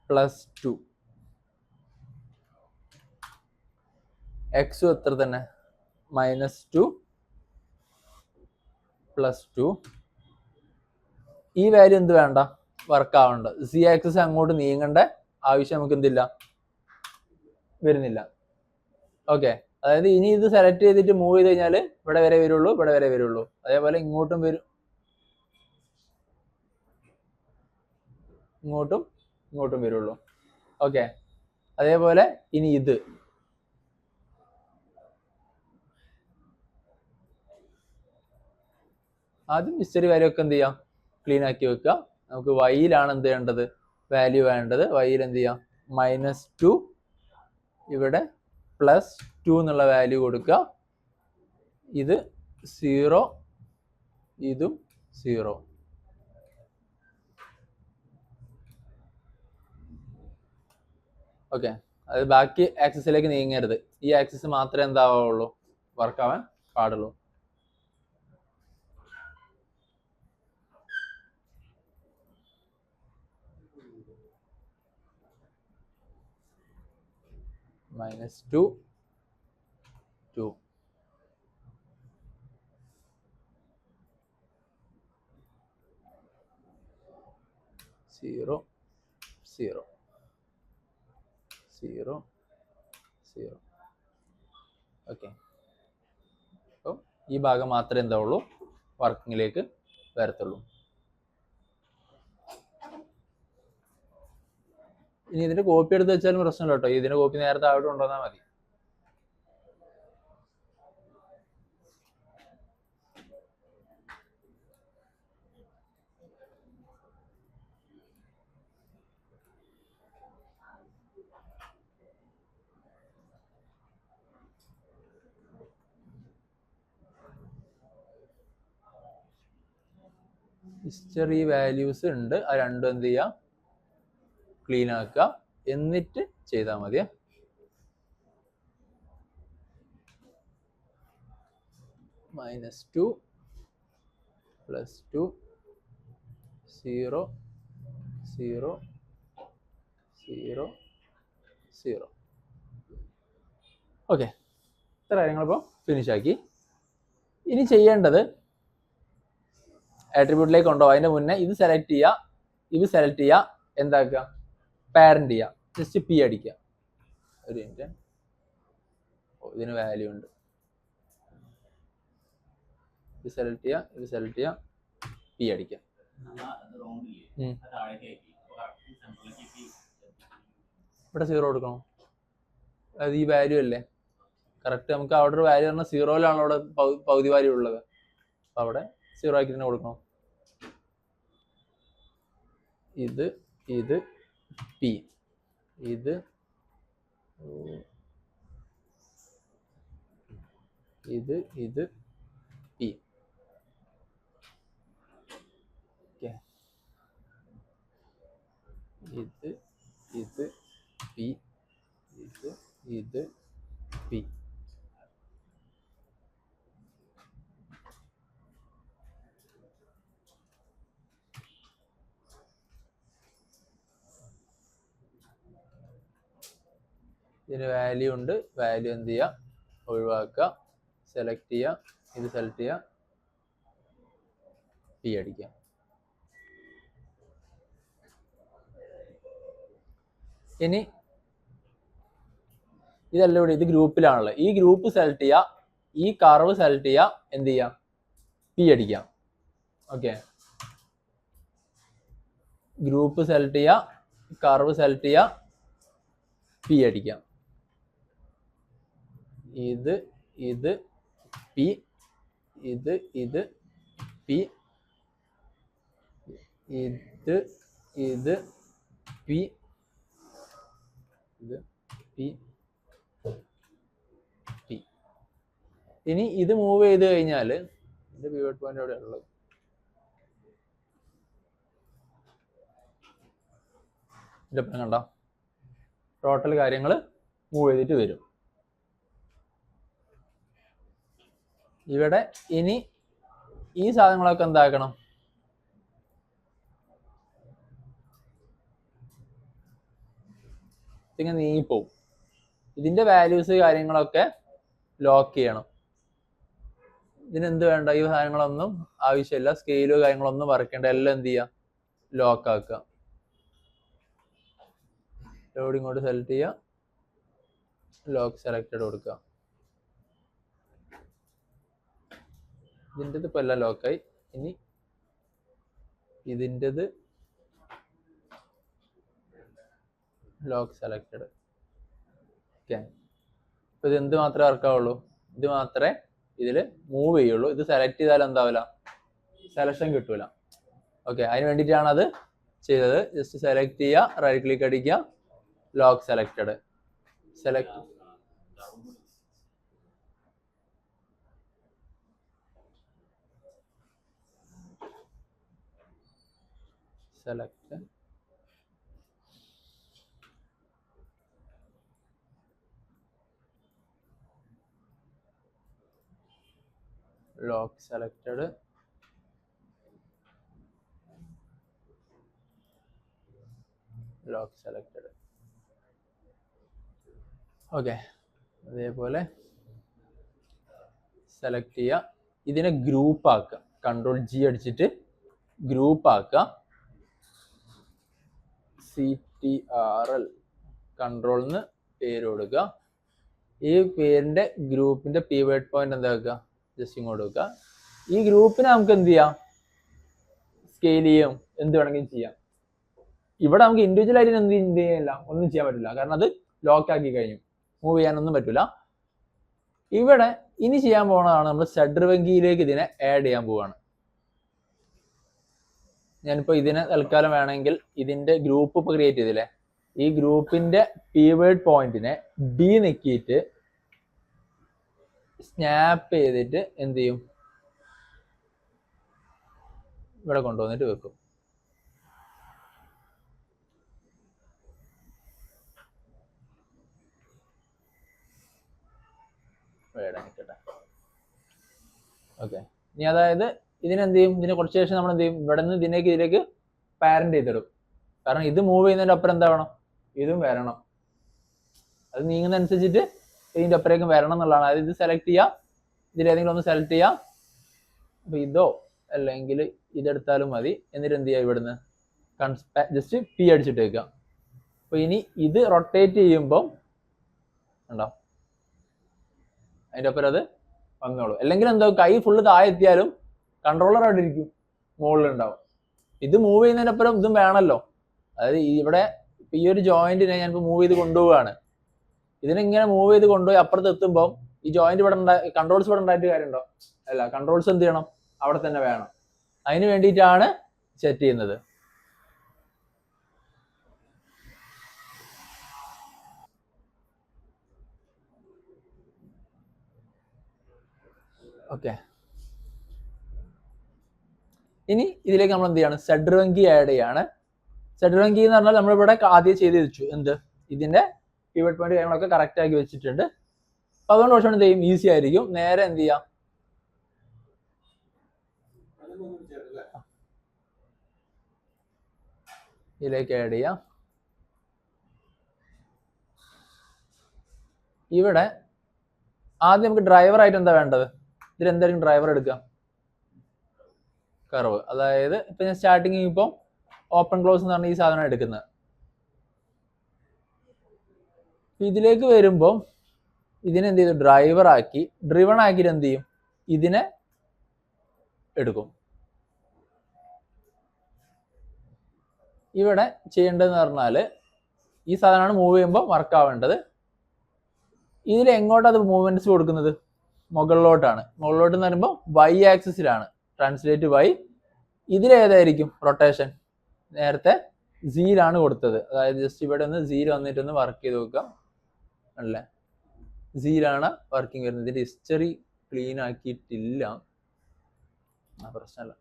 S2: പ്ലസ് 2. എക്സും എത്ര തന്നെ? -2 പ്ലസ് 2. ഈ വാല്യൂ എന്ത് വേണ്ട? വർക്ക് ആവേണ്ട. സി ആക്സിസ് അങ്ങോട്ട് നീങ്ങേണ്ട ആവശ്യം നമുക്ക് എന്തില്ല, വരുന്നില്ല. ഓക്കെ, അതായത് ഇനി ഇത് സെലക്ട് ചെയ്തിട്ട് മൂവ് ചെയ്ത് കഴിഞ്ഞാൽ ഇവിടെ വരെ വരുള്ളൂ, ഇവിടെ വരെ വരുള്ളൂ. അതേപോലെ ഇങ്ങോട്ടും വരും, ഇങ്ങോട്ടും വരുള്ളൂ. ഓക്കെ, അതേപോലെ ഇനി ഇത് ആദ്യം ഹിസ്റ്ററി വാല്യൂ ഒക്കെ എന്ത് ചെയ്യാം, ക്ലീൻ ആക്കി വെക്കുക. നമുക്ക് വൈയിലാണ് എന്ത് ചെയ്യേണ്ടത്, വാല്യൂ വേണ്ടത്. വൈയിൽ എന്ത് ചെയ്യാം, -2 ഇവിടെ +2 എന്നുള്ള വാല്യൂ കൊടുക്കുക. ഇത് 0, ഇതും 0. ഓക്കെ, അത് ബാക്കി ആക്സിസിലേക്ക് നീങ്ങരുത്. ഈ ആക്സിസ് മാത്രമേ എന്താവുള്ളൂ, വർക്കാവാൻ പാടുള്ളൂ. -2, 2. -0, 0, 0, 0. ഓക്കെ, അപ്പോൾ ഈ ഭാഗം മാത്രമേ എന്താവുള്ളൂ, വർക്കിങ്ങിലേക്ക് വരത്തുള്ളൂ. ഇനി ഇതിന്റെ കോപ്പി എടുത്ത് വെച്ചാലും പ്രശ്നമില്ല കേട്ടോ. ഇതിന്റെ കോപ്പി നേരത്തെ അവിടെ കൊണ്ടുവന്നാൽ മതി. ഹിസ്റ്ററി വാല്യൂസ് ഉണ്ട്, ആ രണ്ടും എന്ത് ചെയ്യുക, ക്ലീൻ ആക്കുക, എന്നിട്ട് ചെയ്താൽ മതിയെ. -2 +2 0 0 0 0. ഓക്കെ, ഇത്ര കാര്യങ്ങളിപ്പോൾ ഫിനിഷ് ആക്കി. ഇനി ചെയ്യേണ്ടത് ആട്രിബ്യൂട്ടിലേക്ക് കൊണ്ടുപോകും. അതിന്റെ മുന്നേ ഇത് സെലക്ട് ചെയ്യുക, ഇത് സെലക്ട് ചെയ്യുക, എന്താക്കുക, പാരന്റ് ചെയ്യുക, ജസ്റ്റ് പി അടിക്കുക. ഒരു മിനിറ്റ്, ഇതിന് വാല്യൂ ഉണ്ട്. ഇത് സെലക്ട് ചെയ്യുക, ഇത് സെലക്ട് ചെയ്യുക, പി അടിക്കുക. ഇവിടെ 0 കൊടുക്കണം. അത് ഈ വാല്യൂ അല്ലേ കറക്റ്റ്. നമുക്ക് അവിടെ ഒരു വാല്യൂ പറഞ്ഞാൽ 0-ലാണ് അവിടെ പകുതി വാല്യൂ ഉള്ളത്. അപ്പൊ അവിടെ 0 ആക്കി തന്നെ കൊടുക്കണം. ഇത് പി, ഇത് പി. ഓക്കെ, ഇത് പി, ഇത് പി. ഇതിന് വാല്യൂ ഉണ്ട്. വാല്യൂ എന്ത് ചെയ്യുക, ഒഴിവാക്കുക, സെലക്ട് ചെയ്യുക, ഇത് സെലക്ട് ചെയ്യുക, പി അടിക്കുക. ഇനി ഇതല്ല ഇവിടെ, ഇത് ഗ്രൂപ്പിലാണല്ലോ. ഈ ഗ്രൂപ്പ് സെലക്ട് ചെയ്യുക, ഈ കർവ് സെലക്ട് ചെയ്യുക, എന്ത് ചെയ്യാം, പി അടിക്കാം. ഓക്കെ, ഗ്രൂപ്പ് സെലക്ട് ചെയ്യുക, കർവ് സെലക്ട് ചെയ്യുക, പി അടിക്കാം. ഇത് പി, ഇത് പി, ഇത് പി, ഇത് പി, പി. ഇനി ഇത് മൂവ് ചെയ്ത് കഴിഞ്ഞാൽ ഇതിന്റെ പിവറ്റ് പോയിന്റ് എവിടെയാണ് ഉള്ളത്? ഇതിപ്പം കണ്ടോ, ടോട്ടൽ കാര്യങ്ങൾ മൂവ് ചെയ്തിട്ട് വരും. ഇവിടെ ഇനി ഈ സാധനങ്ങളൊക്കെ എന്താക്കണം, ഇതിങ്ങനെ നീങ്ങിപ്പോവും. ഇതിന്റെ വാല്യൂസ് കാര്യങ്ങളൊക്കെ ലോക്ക് ചെയ്യണം. ഇതിനെന്ത് വേണ്ട, ഈ സാധനങ്ങളൊന്നും ആവശ്യമില്ല, സ്കെയിലോ കാര്യങ്ങളൊന്നും വരയ്ക്കേണ്ട, എല്ലാം എന്ത് ചെയ്യുക, ലോക്ക് ആക്കുക. ലോഡ് ഇങ്ങോട്ട് സെലക്ട് ചെയ്യുക, ലോക്ക് സെലക്റ്റഡ് കൊടുക്കുക. ഇതിൻ്റെത് ഇപ്പം എല്ലാം ലോക്കായി. ഇനി ഇതിൻ്റെത് ലോക്ക് സെലക്റ്റഡ്. ഓക്കെ, ഇപ്പം ഇത് എന്ത് മാത്രമേ വർക്കാവുള്ളൂ, ഇത് മാത്രമേ ഇതിൽ മൂവ് ചെയ്യുള്ളൂ. ഇത് സെലക്ട് ചെയ്താൽ എന്താവില്ല, സെലക്ഷൻ കിട്ടൂല. ഓക്കെ, അതിന് വേണ്ടിയിട്ടാണ് അത് ചെയ്തത്. ജസ്റ്റ് സെലക്ട് ചെയ്യുക, റൈറ്റ് ക്ലിക്ക് അടിക്കുക, lock selected. Select select lock selected. Lock selected. Okay, അതേപോലെ സെലക്ട് ചെയ്യുക. ഇതിനെ ഗ്രൂപ്പ് ആക്കുക, കൺട്രോൾ ജി അടിച്ചിട്ട് ഗ്രൂപ്പ് ആക്കുക. CTRL കൺട്രോളിന് പേര് കൊടുക്കുക. ഈ പേരിന്റെ ഗ്രൂപ്പിന്റെ പീവേഡ് പോയിന്റ് എന്താ വെക്കുക, ജസ്റ്റ് ഇങ്ങോട്ട് വെക്കുക. ഈ ഗ്രൂപ്പിനെ നമുക്ക് എന്ത് ചെയ്യാം, സ്കെയിൽ ചെയ്യും, എന്ത് വേണമെങ്കിലും ചെയ്യാം. ഇവിടെ നമുക്ക് ഇൻഡിവിജ്വൽ ആയിട്ട് എന്ത് ചെയ്യാനില്ല, ഒന്നും ചെയ്യാൻ പറ്റില്ല, കാരണം അത് ലോക്ക് ആക്കി കഴിഞ്ഞു, മൂവ് ചെയ്യാനൊന്നും പറ്റില്ല. ഇവിടെ ഇനി ചെയ്യാൻ പോകുന്നതാണ്, നമ്മൾ സെഡ്രിവെങ്കിയിലേക്ക് ഇതിനെ ആഡ് ചെയ്യാൻ പോവാണ്. ഞാനിപ്പോൾ ഇതിനെ തൽക്കാലം വേണമെങ്കിൽ ഇതിന്റെ ഗ്രൂപ്പ് ഇപ്പോൾ ക്രിയേറ്റ് ചെയ്തില്ലേ, ഈ ഗ്രൂപ്പിന്റെ പീവേഡ് പോയിന്റിനെ ഡി നെക്കിയിട്ട് സ്നാപ്പ് ചെയ്തിട്ട് എന്ത് ചെയ്യും, ഇവിടെ കൊണ്ടുവന്നിട്ട് വെക്കും. ഓക്കെ, ഇനി അതായത് ഇതിനെന്ത് ചെയ്യും, ഇതിനെ കുറച്ച് ശേഷം നമ്മൾ എന്ത് ചെയ്യും, ഇവിടെ നിന്ന് ഇതിലേക്ക് പാരന്റ് ചെയ്തിടും. കാരണം ഇത് മൂവ് ചെയ്യുന്നതിന്റെ അപ്പുറം എന്താ വേണം, ഇതും വരണം. അത് നീങ്ങുന്നതനുസരിച്ചിട്ട് ഇതിന്റെ അപ്പുറേക്കും വരണം എന്നുള്ളതാണ്. അതായത് ഇത് സെലക്ട് ചെയ്യുക, ഇതിലേതെങ്കിലും ഒന്ന് സെലക്ട് ചെയ്യുക, അപ്പൊ ഇതോ അല്ലെങ്കിൽ ഇതെടുത്താലും മതി. എന്നിട്ട് എന്ത് ചെയ്യുക, ഇവിടുന്ന് ജസ്റ്റ് പി അടിച്ചിട്ട് വെക്കുക. അപ്പൊ ഇനി ഇത് റൊട്ടേറ്റ് ചെയ്യുമ്പോൾ ഉണ്ടോ, അതിന്റെ ഒപ്പം അത് വന്നോളൂ. അല്ലെങ്കിൽ എന്താ, കൈ ഫുള്ള് താഴെ എത്തിയാലും കൺട്രോളർ അവിടെ ഇരിക്കും, മുകളിലുണ്ടാവും. ഇത് മൂവ് ചെയ്യുന്നതിനപ്പുറം ഇതും വേണമല്ലോ. അതായത് ഇവിടെ ഈ ഒരു ജോയിന്റിനെ ഞാനിപ്പോൾ മൂവ് ചെയ്ത് കൊണ്ടുപോവുകയാണ്. ഇതിനിങ്ങനെ മൂവ് ചെയ്ത് കൊണ്ടുപോയി അപ്പുറത്ത് എത്തുമ്പോൾ ഈ ജോയിന്റ് ഇവിടെ കൺട്രോൾസ് ഇവിടെ ഉണ്ടായിട്ട് കാര്യമുണ്ടോ, അല്ല, കൺട്രോൾസ് എന്ത് ചെയ്യണം, അവിടെ തന്നെ വേണം. അതിന് വേണ്ടിയിട്ടാണ് സെറ്റ് ചെയ്യുന്നത്. ഓക്കെ, ഇനി ഇതിലേക്ക് നമ്മൾ എന്ത് ചെയ്യാണ്, സെഡ്രിവെങ്കി ആഡ് ചെയ്യാണ്. സെഡ്രിവെങ്കി എന്ന് പറഞ്ഞാൽ നമ്മളിവിടെ ആദ്യം ചെയ്ത് വെച്ചു, എന്ത്, ഇതിന്റെ പീവേഡ് പോയിന്റ് കാര്യങ്ങളൊക്കെ കറക്റ്റ് ആക്കി വെച്ചിട്ടുണ്ട്. അപ്പൊ അതുകൊണ്ട് കുറച്ചുകൂടി എന്ത് ചെയ്യും, ഈസി ആയിരിക്കും. നേരെ എന്ത് ചെയ്യാം, ഇതിലേക്ക് ആഡ് ചെയ്യാം. ഇവിടെ ആദ്യം നമുക്ക് ഡ്രൈവർ ആയിട്ട് എന്താ വേണ്ടത്, ഇതിലെന്തായിരിക്കും ഡ്രൈവർ എടുക്കുക, കർവ്. അതായത് ഇപ്പൊ ഞാൻ സ്റ്റാർട്ടിങ് ഇപ്പോൾ ഓപ്പൺ ക്ലോസ് എന്ന് പറഞ്ഞ ഈ സാധനം എടുക്കുന്നത്. ഇതിലേക്ക് വരുമ്പോൾ ഇതിനെന്ത് ചെയ്തു, ഡ്രൈവർ ആക്കി, ഡ്രിവൺ ആക്കിയിട്ട് എന്ത് ചെയ്യും, ഇതിനെ എടുക്കും. ഇവിടെ ചെയ്യേണ്ടതെന്ന് പറഞ്ഞാൽ ഈ സാധനമാണ് മൂവ് ചെയ്യുമ്പോൾ വർക്ക് ആവേണ്ടത്. ഇതിൽ എങ്ങോട്ടാണ് അത് മൂവ്മെന്റ്സ് കൊടുക്കുന്നത്, മുകളിലോട്ടാണ്. മുകളിലോട്ട് എന്ന് പറയുമ്പോൾ വൈ ആക്സിസിലാണ്, ട്രാൻസ്ലേറ്റ് വൈ. ഇതിലേതായിരിക്കും റൊട്ടേഷൻ, നേരത്തെ സീലാണ് കൊടുത്തത്. അതായത് ജസ്റ്റ് ഇവിടെ ഒന്ന് സീൽ വന്നിട്ടൊന്ന് വർക്ക് ചെയ്ത് നോക്കാം, അല്ലേ, സീലാണ് വർക്കിംഗ് വരുന്നത്. ഇതിന്റെ ഹിസ്റ്ററി ക്ലീൻ ആക്കിയിട്ടില്ല, പ്രശ്നമല്ല.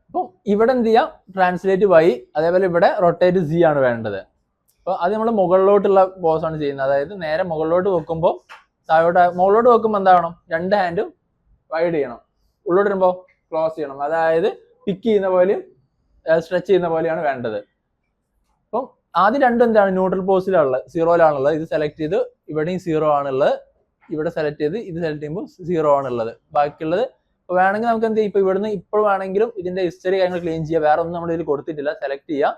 S2: അപ്പം ഇവിടെ എന്ത് ചെയ്യാം, ട്രാൻസ്ലേറ്റ് വൈ, അതേപോലെ ഇവിടെ റൊട്ടേറ്റ് സി ആണ് വേണ്ടത്. അപ്പോൾ അത് നമ്മൾ മുകളിലോട്ടുള്ള ബോസ് ആണ് ചെയ്യുന്നത്. അതായത് നേരെ മുകളിലോട്ട് വെക്കുമ്പോൾ താഴോട്ട്, മുകളിലോട്ട് വെക്കുമ്പോൾ എന്താ വേണം, രണ്ട് ഹാൻഡും വൈഡ് ചെയ്യണം. ഉള്ളോട്ട് വരുമ്പോൾ ക്ലോസ് ചെയ്യണം. അതായത് പിക്ക് ചെയ്യുന്ന പോലെയും സ്ട്രെച്ച് ചെയ്യുന്ന പോലെയാണ് വേണ്ടത്. അപ്പം ആദ്യം രണ്ടും എന്താണ് ന്യൂട്രൽ പോസിലാണുള്ളത്, സീറോയിലാണുള്ളത്. ഇത് സെലക്ട് ചെയ്ത് ഇവിടെയും സീറോ ആണുള്ളത്, ഇവിടെ സെലക്ട് ചെയ്ത് ഇത് സെലക്ട് ചെയ്യുമ്പോൾ സീറോ ആണുള്ളത്. ബാക്കിയുള്ളത് ഇപ്പോൾ വേണമെങ്കിൽ നമുക്ക് എന്ത് ചെയ്യും, ഇപ്പോൾ ഇവിടുന്ന് ഇപ്പോൾ വേണമെങ്കിലും ഇതിന്റെ ഹിസ്റ്ററി കാര്യങ്ങൾ ക്ലീൻ ചെയ്യുക. വേറെ ഒന്നും നമ്മൾ ഇതിൽ കൊടുത്തിട്ടില്ല. സെലക്ട് ചെയ്യുക,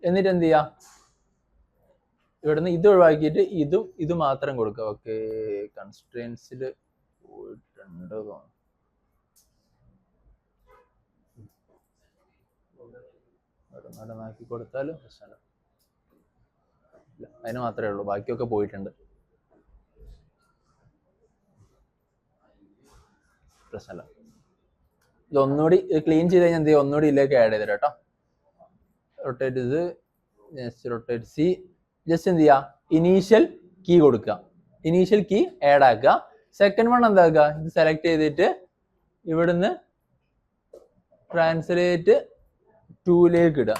S2: എന്നിട്ട് എന്ത് ചെയ്യുക, ഇവിടുന്ന് ഇത് ഒഴിവാക്കിയിട്ട് ഇത് മാത്രം കൊടുക്കുക. ഓക്കെ, കൺസ്ട്രെയിൻസിൽ പോയിട്ടുണ്ട്. നടനാക്കി കൊടുത്താലും പ്രശ്നമില്ല, അതിന് മാത്രമേ ഉള്ളൂ, ബാക്കിയൊക്കെ പോയിട്ടുണ്ട്. പ്രശ്നമില്ല. ഇതൊന്നുകൂടി ക്ലീൻ ചെയ്ത് കഴിഞ്ഞാൽ എന്ത് ചെയ്യും, ഒന്നുകൂടി ഇതിലേക്ക് ആഡ് ചെയ്തിട്ട് കേട്ടോ. റൊട്ടേറ്റ് ഇത് ജസ്റ്റ് റൊട്ടേറ്റ് സി, ജസ്റ്റ് എന്ത് ചെയ്യുക, ഇനീഷ്യൽ കീ കൊടുക്കുക, ഇനീഷ്യൽ കീ ആഡ് ആക്കുക. സെക്കൻഡ് വൺ എന്താക്കുക, ഇത് സെലക്ട് ചെയ്തിട്ട് ഇവിടുന്ന് ട്രാൻസ്ലേറ്റ് 2ലേക്ക് ഇടുക.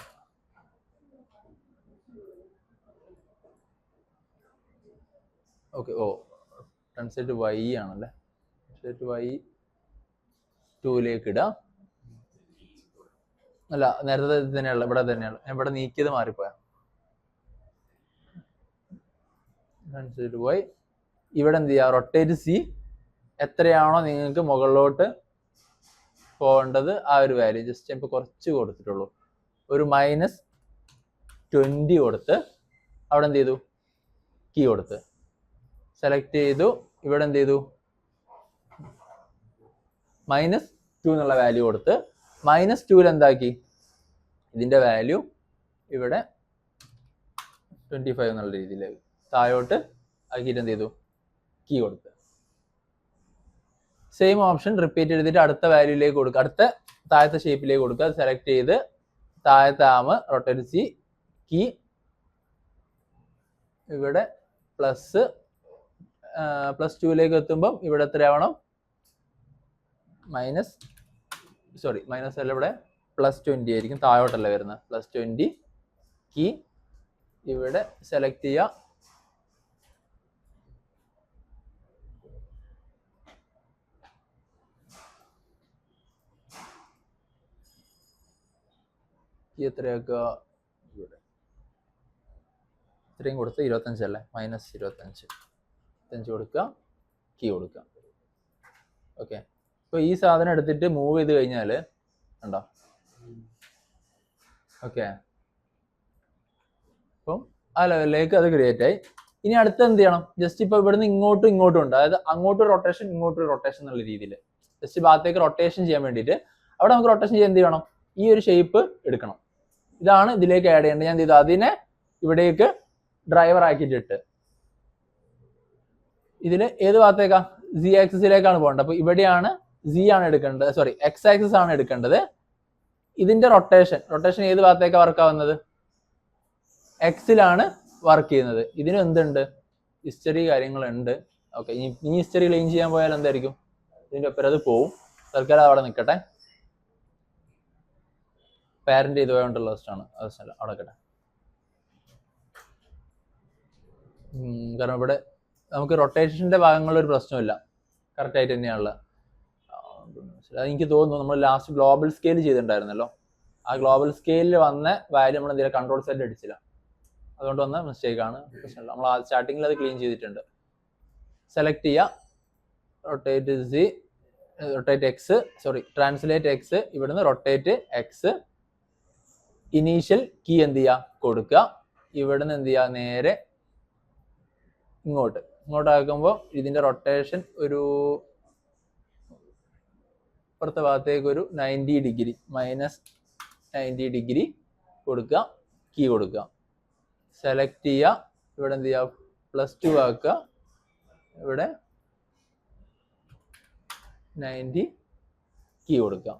S2: ഓക്കെ, ട്രാൻസ്ലേറ്റ് വൈ ആണല്ലേ, ട്രാൻസ്ലേറ്റ് വൈ 2ലേക്ക് ഇടുക. അല്ല, നേരത്തെ തന്നെയുള്ള ഇവിടെ തന്നെയാണ്, ഞാൻ ഇവിടെ നീക്കിയത് മാറിപ്പോയാ. ട്രാൻസ്ലേറ്റ് വൈ ഇവിടെ എന്ത് ചെയ്യുക, റൊട്ടേറ്റ് സി, എത്രയാണോ നിങ്ങൾക്ക് മുകളിലോട്ട് പോകേണ്ടത് ആ ഒരു വാല്യൂ ജസ്റ്റ് ഇപ്പോൾ കുറച്ച് കൊടുത്തിട്ടുള്ളൂ, ഒരു -20 കൊടുത്ത് അവിടെ എന്ത് ചെയ്തു, കീ കൊടുത്ത് സെലക്ട് ചെയ്തു. ഇവിടെ എന്ത് ചെയ്തു, -2 എന്നുള്ള വാല്യൂ കൊടുത്ത് -2ൽ എന്താക്കി, ഇതിന്റെ വാല്യൂ ഇവിടെ 25 എന്നുള്ള രീതിയിലേക്ക് താഴോട്ട് ആക്കിയിട്ട് എന്ത് ചെയ്തു, കീ കൊടുത്ത്. സെയിം ഓപ്ഷൻ റിപ്പീറ്റ് ചെയ്തിട്ട് അടുത്ത വാല്യൂയിലേക്ക് കൊടുക്കുക, അടുത്ത താഴത്തെ ഷേപ്പിലേക്ക് കൊടുക്കുക. സെലക്ട് ചെയ്ത് താഴത്തെ ആം റൊട്ടേറ്റ് സി, കീ ഇവിടെ +2ലേക്ക് എത്തുമ്പം ഇവിടെ എത്രയാവണം, മൈനസ് അല്ല, ഇവിടെ +20 ആയിരിക്കും, താഴോട്ടല്ല വരുന്നത്. +20 കീ ഇവിടെ സെലക്ട് ചെയ്യുക. കീ എത്രയാക്കുക, ഇവിടെ ഇത്രയും കൊടുത്ത് 25 അല്ലേ, -25 കൊടുക്കുക, കീ കൊടുക്കുക. ഓക്കെ, ഇപ്പോൾ ഈ സാധനം എടുത്തിട്ട് മൂവ് ചെയ്ത് കഴിഞ്ഞാൽ കണ്ടോ, ഓക്കെ, അപ്പം ആ ലെവലിലേക്ക് അത് ക്രിയേറ്റ് ആയി. ഇനി അടുത്ത് എന്ത് ചെയ്യണം, ജസ്റ്റ് ഇപ്പോൾ ഇവിടുന്ന് ഇങ്ങോട്ടും ഉണ്ട്, അതായത് അങ്ങോട്ടൊരു റൊട്ടേഷൻ ഇങ്ങോട്ടൊരു റൊട്ടേഷൻ എന്നുള്ള രീതിയിൽ ജസ്റ്റ് ഭാഗത്തേക്ക് റൊട്ടേഷൻ ചെയ്യാൻ വേണ്ടിയിട്ട് അവിടെ നമുക്ക് റൊട്ടേഷൻ ചെയ്യാൻ എന്ത് ചെയ്യണം, ഈ ഒരു ഷേപ്പ് എടുക്കണം. ഇതാണ് ഇതിലേക്ക് ആഡ് ചെയ്യേണ്ടത്. ഞാൻ എന്ത് ചെയ്തു, അതിനെ ഇവിടേക്ക് ഡ്രൈവർ ആക്കിയിട്ടിട്ട് ഇതിൽ ഏത് ഭാഗത്തേക്കാ, Z ആക്സിസിലേക്കാണ് പോകേണ്ടത്. അപ്പൊ ഇവിടെയാണ് Z ആണ് എടുക്കേണ്ടത്, സോറി X ആക്സിസ് ആണ് എടുക്കേണ്ടത്. ഇതിന്റെ റൊട്ടേഷൻ ഏത് ഭാഗത്തേക്കാണ് വർക്ക് ആവുന്നത്, എക്സിലാണ് വർക്ക് ചെയ്യുന്നത്. ഇതിന് എന്തുണ്ട്, ഹിസ്റ്ററി കാര്യങ്ങളുണ്ട്. ഓക്കെ, ഇനി ഹിസ്റ്ററി ക്ലീൻ ചെയ്യാൻ പോയാൽ എന്തായിരിക്കും, ഇതിന്റെ ഒപ്പം അത് പോവും. തൽക്കാലം അവിടെ നിൽക്കട്ടെ, പാരന്റ് ചെയ്ത് പോയോണ്ടുള്ള ആണ് അവസ്ഥ, അവിടെ നിൽക്കട്ടെ. കാരണം ഇവിടെ നമുക്ക് റൊട്ടേഷന്റെ ഭാഗങ്ങളിൽ ഒരു പ്രശ്നമില്ല, കറക്റ്റ് ആയിട്ട് തന്നെയാണുള്ളത്. എനിക്ക് തോന്നുന്നു നമ്മൾ ലാസ്റ്റ് ഗ്ലോബൽ സ്കെയിൽ ചെയ്തിട്ടുണ്ടായിരുന്നല്ലോ, ആ ഗ്ലോബൽ സ്കെയിലിൽ വന്ന വാല്യൂ നമ്മൾ എന്തെങ്കിലും കൺട്രോൾ സെറ്റ് അടിച്ചില്ല, അതുകൊണ്ട് വന്ന മിസ്റ്റേക്ക് ആണ്. പ്രശ്നമില്ല, നമ്മൾ ആ സ്റ്റാർട്ടിങ്ങിൽ അത് ക്ലീൻ ചെയ്തിട്ടുണ്ട്. സെലക്ട് ചെയ്യുക, ട്രാൻസ്ലേറ്റ് എക്സ്, ഇവിടുന്ന് റൊട്ടേറ്റ് എക്സ്, ഇനീഷ്യൽ കീ എന്ത് ചെയ്യുക, കൊടുക്കുക. ഇവിടുന്ന് എന്ത് ചെയ്യുക, നേരെ ഇങ്ങോട്ടാക്കുമ്പോൾ ഇതിന്റെ റൊട്ടേഷൻ ഒരു ഇപ്പുറത്തെ ഭാഗത്തേക്ക് ഒരു -90 കൊടുക്കുക, കീ കൊടുക്കുക. സെലക്ട് ചെയ്യുക, ഇവിടെ എന്ത് ചെയ്യുക, +2 ആക്കുക, ഇവിടെ 90 കീ കൊടുക്കുക.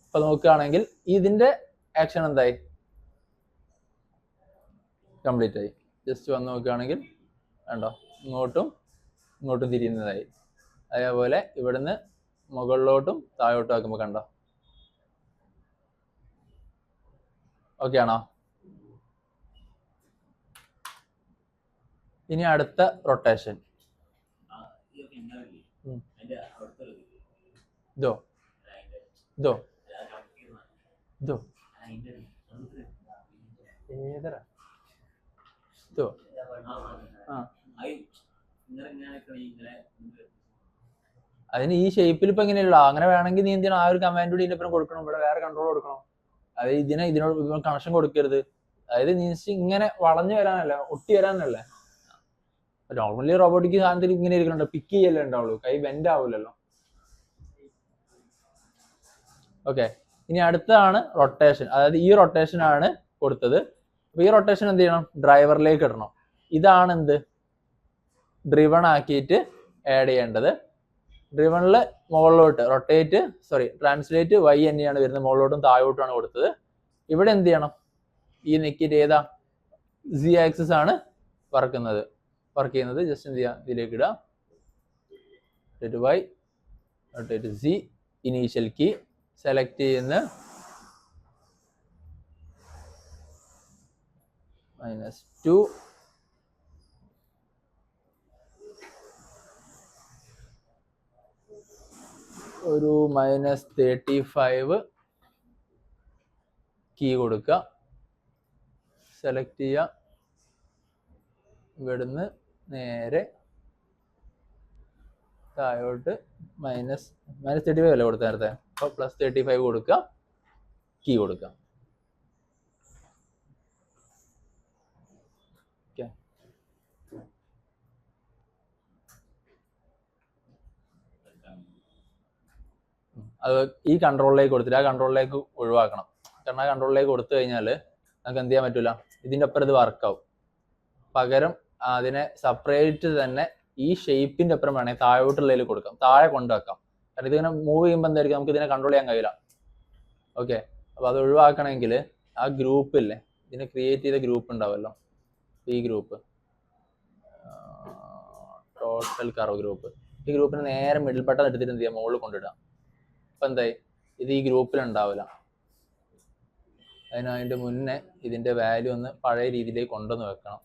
S2: അപ്പൊ നോക്കുകയാണെങ്കിൽ ഇതിന്റെ ആക്ഷൻ എന്തായി, കംപ്ലീറ്റ് ആയി. ജസ്റ്റ് വന്ന് നോക്കുകയാണെങ്കിൽ കണ്ടോ, ഇങ്ങോട്ടും തിരിയുന്നതായി. അതേപോലെ ഇവിടുന്ന് മുകളിലോട്ടും താഴോട്ടും ആക്കുമ്പോൾ കണ്ടോ, ഓക്കെ ആണോ? ഇനി അടുത്ത റൊട്ടേഷൻ ഇതോ ഇതോ ഇതോ ഏതരാ ഇതോ ആ അതിന് ഈ ഷേപ്പിൽ ഇപ്പൊ എങ്ങനെയുള്ള അങ്ങനെ വേണമെങ്കിൽ നീ എന്തിനാ ആ ഒരു കമാൻഡ് കൂടി ഇതിന്റെ കൊടുക്കണം, ഇവിടെ വേറെ കൺട്രോൾ കൊടുക്കണം. അതായത് ഇതിനോട് കണക്ഷൻ കൊടുക്കരുത്. അതായത് മീൻസ് ഇങ്ങനെ വളഞ്ഞു വരാനല്ല, ഒട്ടി വരാനല്ലേ. നോർമലി റോബോട്ടിക് സാധനത്തിൽ ഇങ്ങനെ ഇരിക്കണുണ്ടോ, പിക്ക് ചെയ്യല്ലേ ഉണ്ടാവുള്ളൂ, കൈ ബെൻഡ് ആവില്ലല്ലോ. ഓക്കെ, ഇനി അടുത്താണ് റൊട്ടേഷൻ. അതായത് ഈ റൊട്ടേഷൻ ആണ് കൊടുത്തത്. അപ്പൊ ഈ റൊട്ടേഷൻ എന്ത് ചെയ്യണം, ഡ്രൈവറിലേക്ക് ഇടണം. ഇതാണ് എന്ത് ഡ്രിവൺ ആക്കിയിട്ട് ആഡ് ചെയ്യേണ്ടത്. ഡ്രിവണിൽ മുകളിലോട്ട് ട്രാൻസ്ലേറ്റ് വൈ തന്നെയാണ് വരുന്നത്, മുകളിലോട്ടും താഴോട്ടുമാണ് കൊടുത്തത്. ഇവിടെ എന്ത് ചെയ്യണം, ഈ നെക്കിറ്റ് ഏതാ സി ആക്സിസ് ആണ് വർക്ക് ചെയ്യുന്നത്. ജസ്റ്റ് എന്ത് ചെയ്യാം, ഇതിലേക്ക് ഇടുക, rotate Y, rotate C, initial key select ചെയ്യുന്ന -2 ഒരു -35 കീ കൊടുക്കുക, സെലക്ട് ചെയ്യുക, ഇവിടുന്ന് നേരെ താഴോട്ട് -35 അല്ലേ കൊടുത്ത നേരത്തെ, അപ്പോൾ +35 കൊടുക്കുക, കീ കൊടുക്കുക. ഓക്കെ, അത് ഈ കൺട്രോളിലേക്ക് കൊടുത്തിട്ട് ആ കൺട്രോളിലേക്ക് ഒഴിവാക്കണം. കാരണം ആ കൺട്രോളിലേക്ക് കൊടുത്തു കഴിഞ്ഞാൽ നമുക്ക് എന്ത് ചെയ്യാൻ പറ്റില്ല, ഇതിൻ്റെ ഒപ്പം ഇത് വർക്കാവും. പകരം അതിനെ സെപ്പറേറ്റ് തന്നെ ഈ ഷേപ്പിന്റെ ഒപ്പം വേണമെങ്കിൽ താഴോട്ടുള്ളതിൽ കൊടുക്കാം, താഴെ കൊണ്ടുവെക്കാം. കാരണം ഇതിങ്ങനെ മൂവ് ചെയ്യുമ്പോൾ എന്തായിരിക്കും, നമുക്ക് ഇതിനെ കൺട്രോൾ ചെയ്യാൻ കഴിയില്ല. ഓക്കെ, അപ്പോൾ അത് ഒഴിവാക്കണമെങ്കിൽ ആ ഗ്രൂപ്പില്ലേ, ഇതിനെ ക്രിയേറ്റ് ചെയ്ത ഗ്രൂപ്പ് ഉണ്ടാവുമല്ലോ, ഈ ഗ്രൂപ്പ് ടോട്ടൽ കർവ് ഗ്രൂപ്പ്, ഈ ഗ്രൂപ്പിന് നേരെ മിഡിൽ ബട്ടൺ എടുത്തിട്ട് എന്ത് ചെയ്യാം, മുകളിൽ കൊണ്ടിടാം. അപ്പം എന്തായി, ഇത് ഈ ഗ്രൂപ്പിൽ ഉണ്ടാവില്ല. അതിൻ്റെ മുന്നേ ഇതിൻ്റെ വാല്യൂ ഒന്ന് പഴയ രീതിയിലേക്ക് കൊണ്ടുവന്ന് വെക്കണം.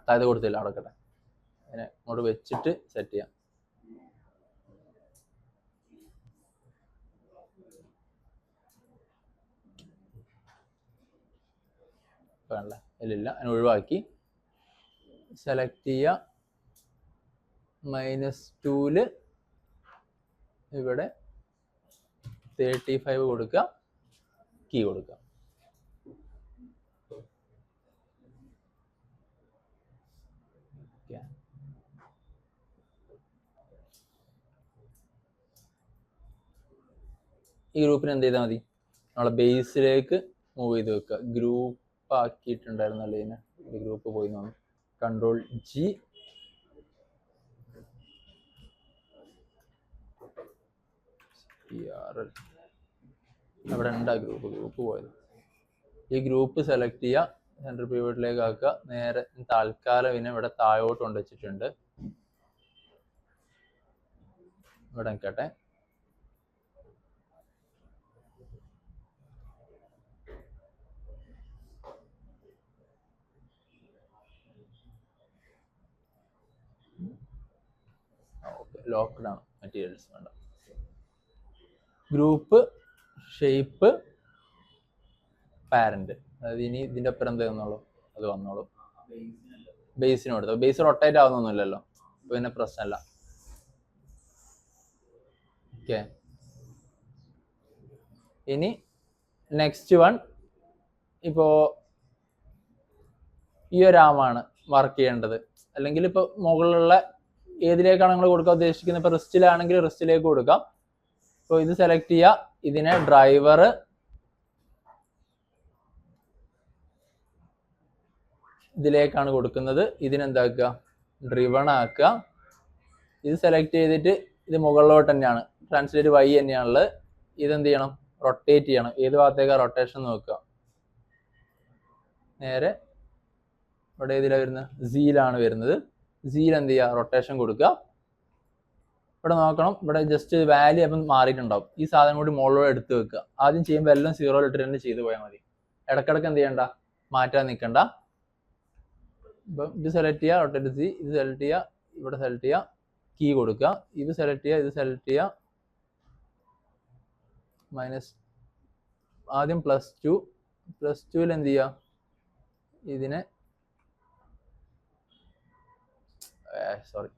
S2: താഴെ കൊടുത്തില്ല, അടക്കട്ടെ, അതിനെ അങ്ങോട്ട് വെച്ചിട്ട് സെറ്റ് ചെയ്യാം. വേണ്ട, ഇതിലില്ല, അതിനെ ഒഴിവാക്കി സെലക്ട് ചെയ്യുക, -2 ഇവിടെ 35 കൊടുക്കുക, കീ കൊടുക്കുക. ഈ ഗ്രൂപ്പിന് എന്ത് ചെയ്താൽ മതി, നമ്മളെ ബേസിലേക്ക് മൂവ് ചെയ്ത് വെക്കുക. ഗ്രൂപ്പ് ആക്കിയിട്ടുണ്ടായിരുന്നല്ലോ ഇതിനെ, ഗ്രൂപ്പ് പോയി നോന്നു, Ctrl G, അവിടെ ഉണ്ടാ ഗ്രൂപ്പ് പോയത്. ഈ ഗ്രൂപ്പ് സെലക്ട് ചെയ്യുക, സെൻട്രൽ പിവറ്റിലേക്ക് ആക്കുക, നേരെ തൽക്കാലം ഇതിനെ ഇവിടെ താഴോട്ട് കൊണ്ടുവച്ചിട്ടുണ്ട്, ഇവിടെ നിൽക്കട്ടെ. ലോക്ക്ഡ് ആണ്, മെറ്റീരിയൽസ് വേണ്ട. ഗ്രൂപ്പ് ഷേപ്പ് പാരന്റ്, അതായത് ഇനി ഇതിന്റെ ഒപ്പം എന്ത് വന്നോളൂ, അത് വന്നോളൂ. ബേസിന് കൊടുത്തു, ബേസ് റൊട്ടേറ്റ് ആവുന്നൊന്നുമില്ലല്ലോ, പിന്നെ പ്രശ്നമല്ല. ഓക്കെ, ഇനി നെക്സ്റ്റ് വൺ, ഇപ്പോ ഈ ഒരു ആമാണ് വർക്ക് ചെയ്യേണ്ടത്. അല്ലെങ്കിൽ ഇപ്പൊ മുകളിലുള്ള ഏതിലേക്കാണ് നിങ്ങൾ കൊടുക്കാൻ ഉദ്ദേശിക്കുന്നത്, ഇപ്പൊ റിസ്റ്റിലാണെങ്കിൽ റിസ്റ്റിലേക്ക് കൊടുക്കാം. അപ്പോൾ ഇത് സെലക്ട് ചെയ്യുക, ഇതിനെ ഡ്രൈവർ ഇതിലേക്കാണ് കൊടുക്കുന്നത്, ഇതിനെന്താക്കുക, ഡ്രിവൺ ആക്കുക. ഇത് സെലക്ട് ചെയ്തിട്ട് ഇത് മുകളിലോട്ട് തന്നെയാണ്, ട്രാൻസ്ലേറ്റ് വൈ തന്നെയാണുള്ളത്. ഇതെന്ത് ചെയ്യണം, റൊട്ടേറ്റ് ചെയ്യണം. ഏത് ഭാഗത്തേക്കാണ് റൊട്ടേഷൻ നോക്കുക, നേരെ ഇവിടെ ഏതിലാണ് വരുന്നത്, സീലാണ് വരുന്നത്. സീൽ എന്ത് ചെയ്യുക, റൊട്ടേഷൻ കൊടുക്കുക. ഇവിടെ നോക്കണം, ഇവിടെ ജസ്റ്റ് വാല്യൂ അപ്പം മാറിയിട്ടുണ്ടാവും. ഈ സാധനം കൂടി മുകളിലോട്ട് എടുത്ത് വെക്കുക. ആദ്യം ചെയ്യുമ്പോൾ എല്ലാം 0 ഇട്ടിട്ട് തന്നെ ചെയ്ത് പോയാൽ മതി. ഇടക്കിടക്ക് എന്ത് ചെയ്യണ്ട, മാറ്റാൻ നിൽക്കണ്ട. ഇപ്പം ഇത് സെലക്ട് ചെയ്യുക, റൊട്ടേറ്റ് സി, ഇത് സെലക്ട് ചെയ്യുക, ഇവിടെ സെലക്ട് ചെയ്യുക, കീ കൊടുക്കുക, ഇത് സെലക്ട് ചെയ്യുക, ഇത് സെലക്ട് ചെയ്യുക, മൈനസ് ആദ്യം +2, +2ൽ എന്ത് ചെയ്യുക, ഇതിനെ sorry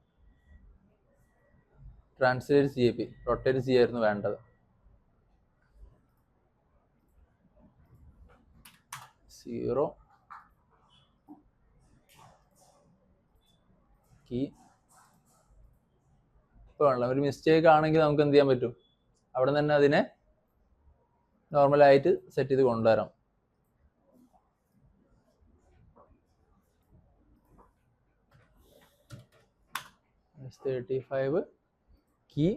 S2: translate CAP, rotate C ആയിരുന്നു വേണ്ടത്. 0 കീ ഇപ്പോൾ വേണ്ട, ഒരു മിസ്റ്റേക്ക് ആണെങ്കിൽ നമുക്ക് എന്ത് ചെയ്യാൻ പറ്റും, അവിടെ തന്നെ അതിനെ നോർമലായിട്ട് സെറ്റ് ചെയ്ത് കൊണ്ടുവരാം. -35 കീ,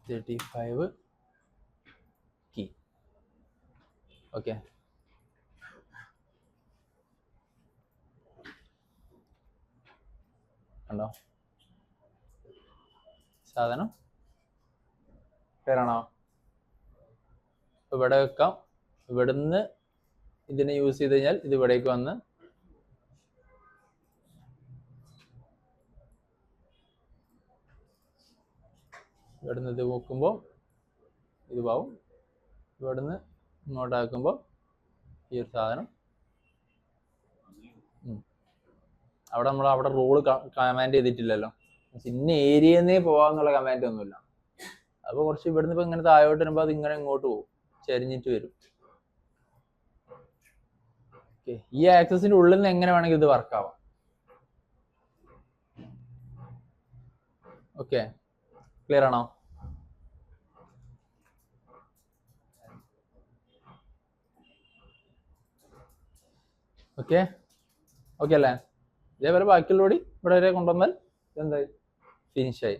S2: -35 കീ. ഓക്കെ, കണ്ടോ സാധനം ക്ലിയറാണോ? ഇവിടെ വെക്കാം. ഇവിടുന്ന് ഇതിനെ യൂസ് ചെയ്ത് കഴിഞ്ഞാൽ ഇത് ഇവിടേക്ക് വന്ന് ഇവിടുന്ന് ഇത് നോക്കുമ്പോൾ ഇത് പാവും, ഇവിടുന്ന് ഇങ്ങോട്ടാക്കുമ്പോൾ ഈ ഒരു സാധനം. അവിടെ നമ്മൾ അവിടെ റൂള് കമാൻഡ് ചെയ്തിട്ടില്ലല്ലോ, ഇന്ന ഏരിയന്നേ പോവാന്നുള്ള കമാൻഡ് ഒന്നുമില്ല. അപ്പോൾ കുറച്ച് ഇവിടുന്ന് ഇപ്പം ഇങ്ങനെ താഴോട്ട് വരുമ്പോൾ അത് ഇങ്ങനെ ഇങ്ങോട്ട് പോകും, ചരിഞ്ഞിട്ട് വരും. ഓക്കെ, ഈ ആക്സസിന്റെ ഉള്ളിൽ നിന്ന് എങ്ങനെ വേണമെങ്കിൽ ഇത് വർക്കാവാം. ഓക്കെ, ക്ലിയർ ആണോ? ഓക്കെ ഓക്കെ അല്ലേ? ഇതേപോലെ ബാക്കിയുള്ളൂടി ഇവിടെ വരെ കൊണ്ടുവന്നാൽ എന്തായി, ഫിനിഷായി.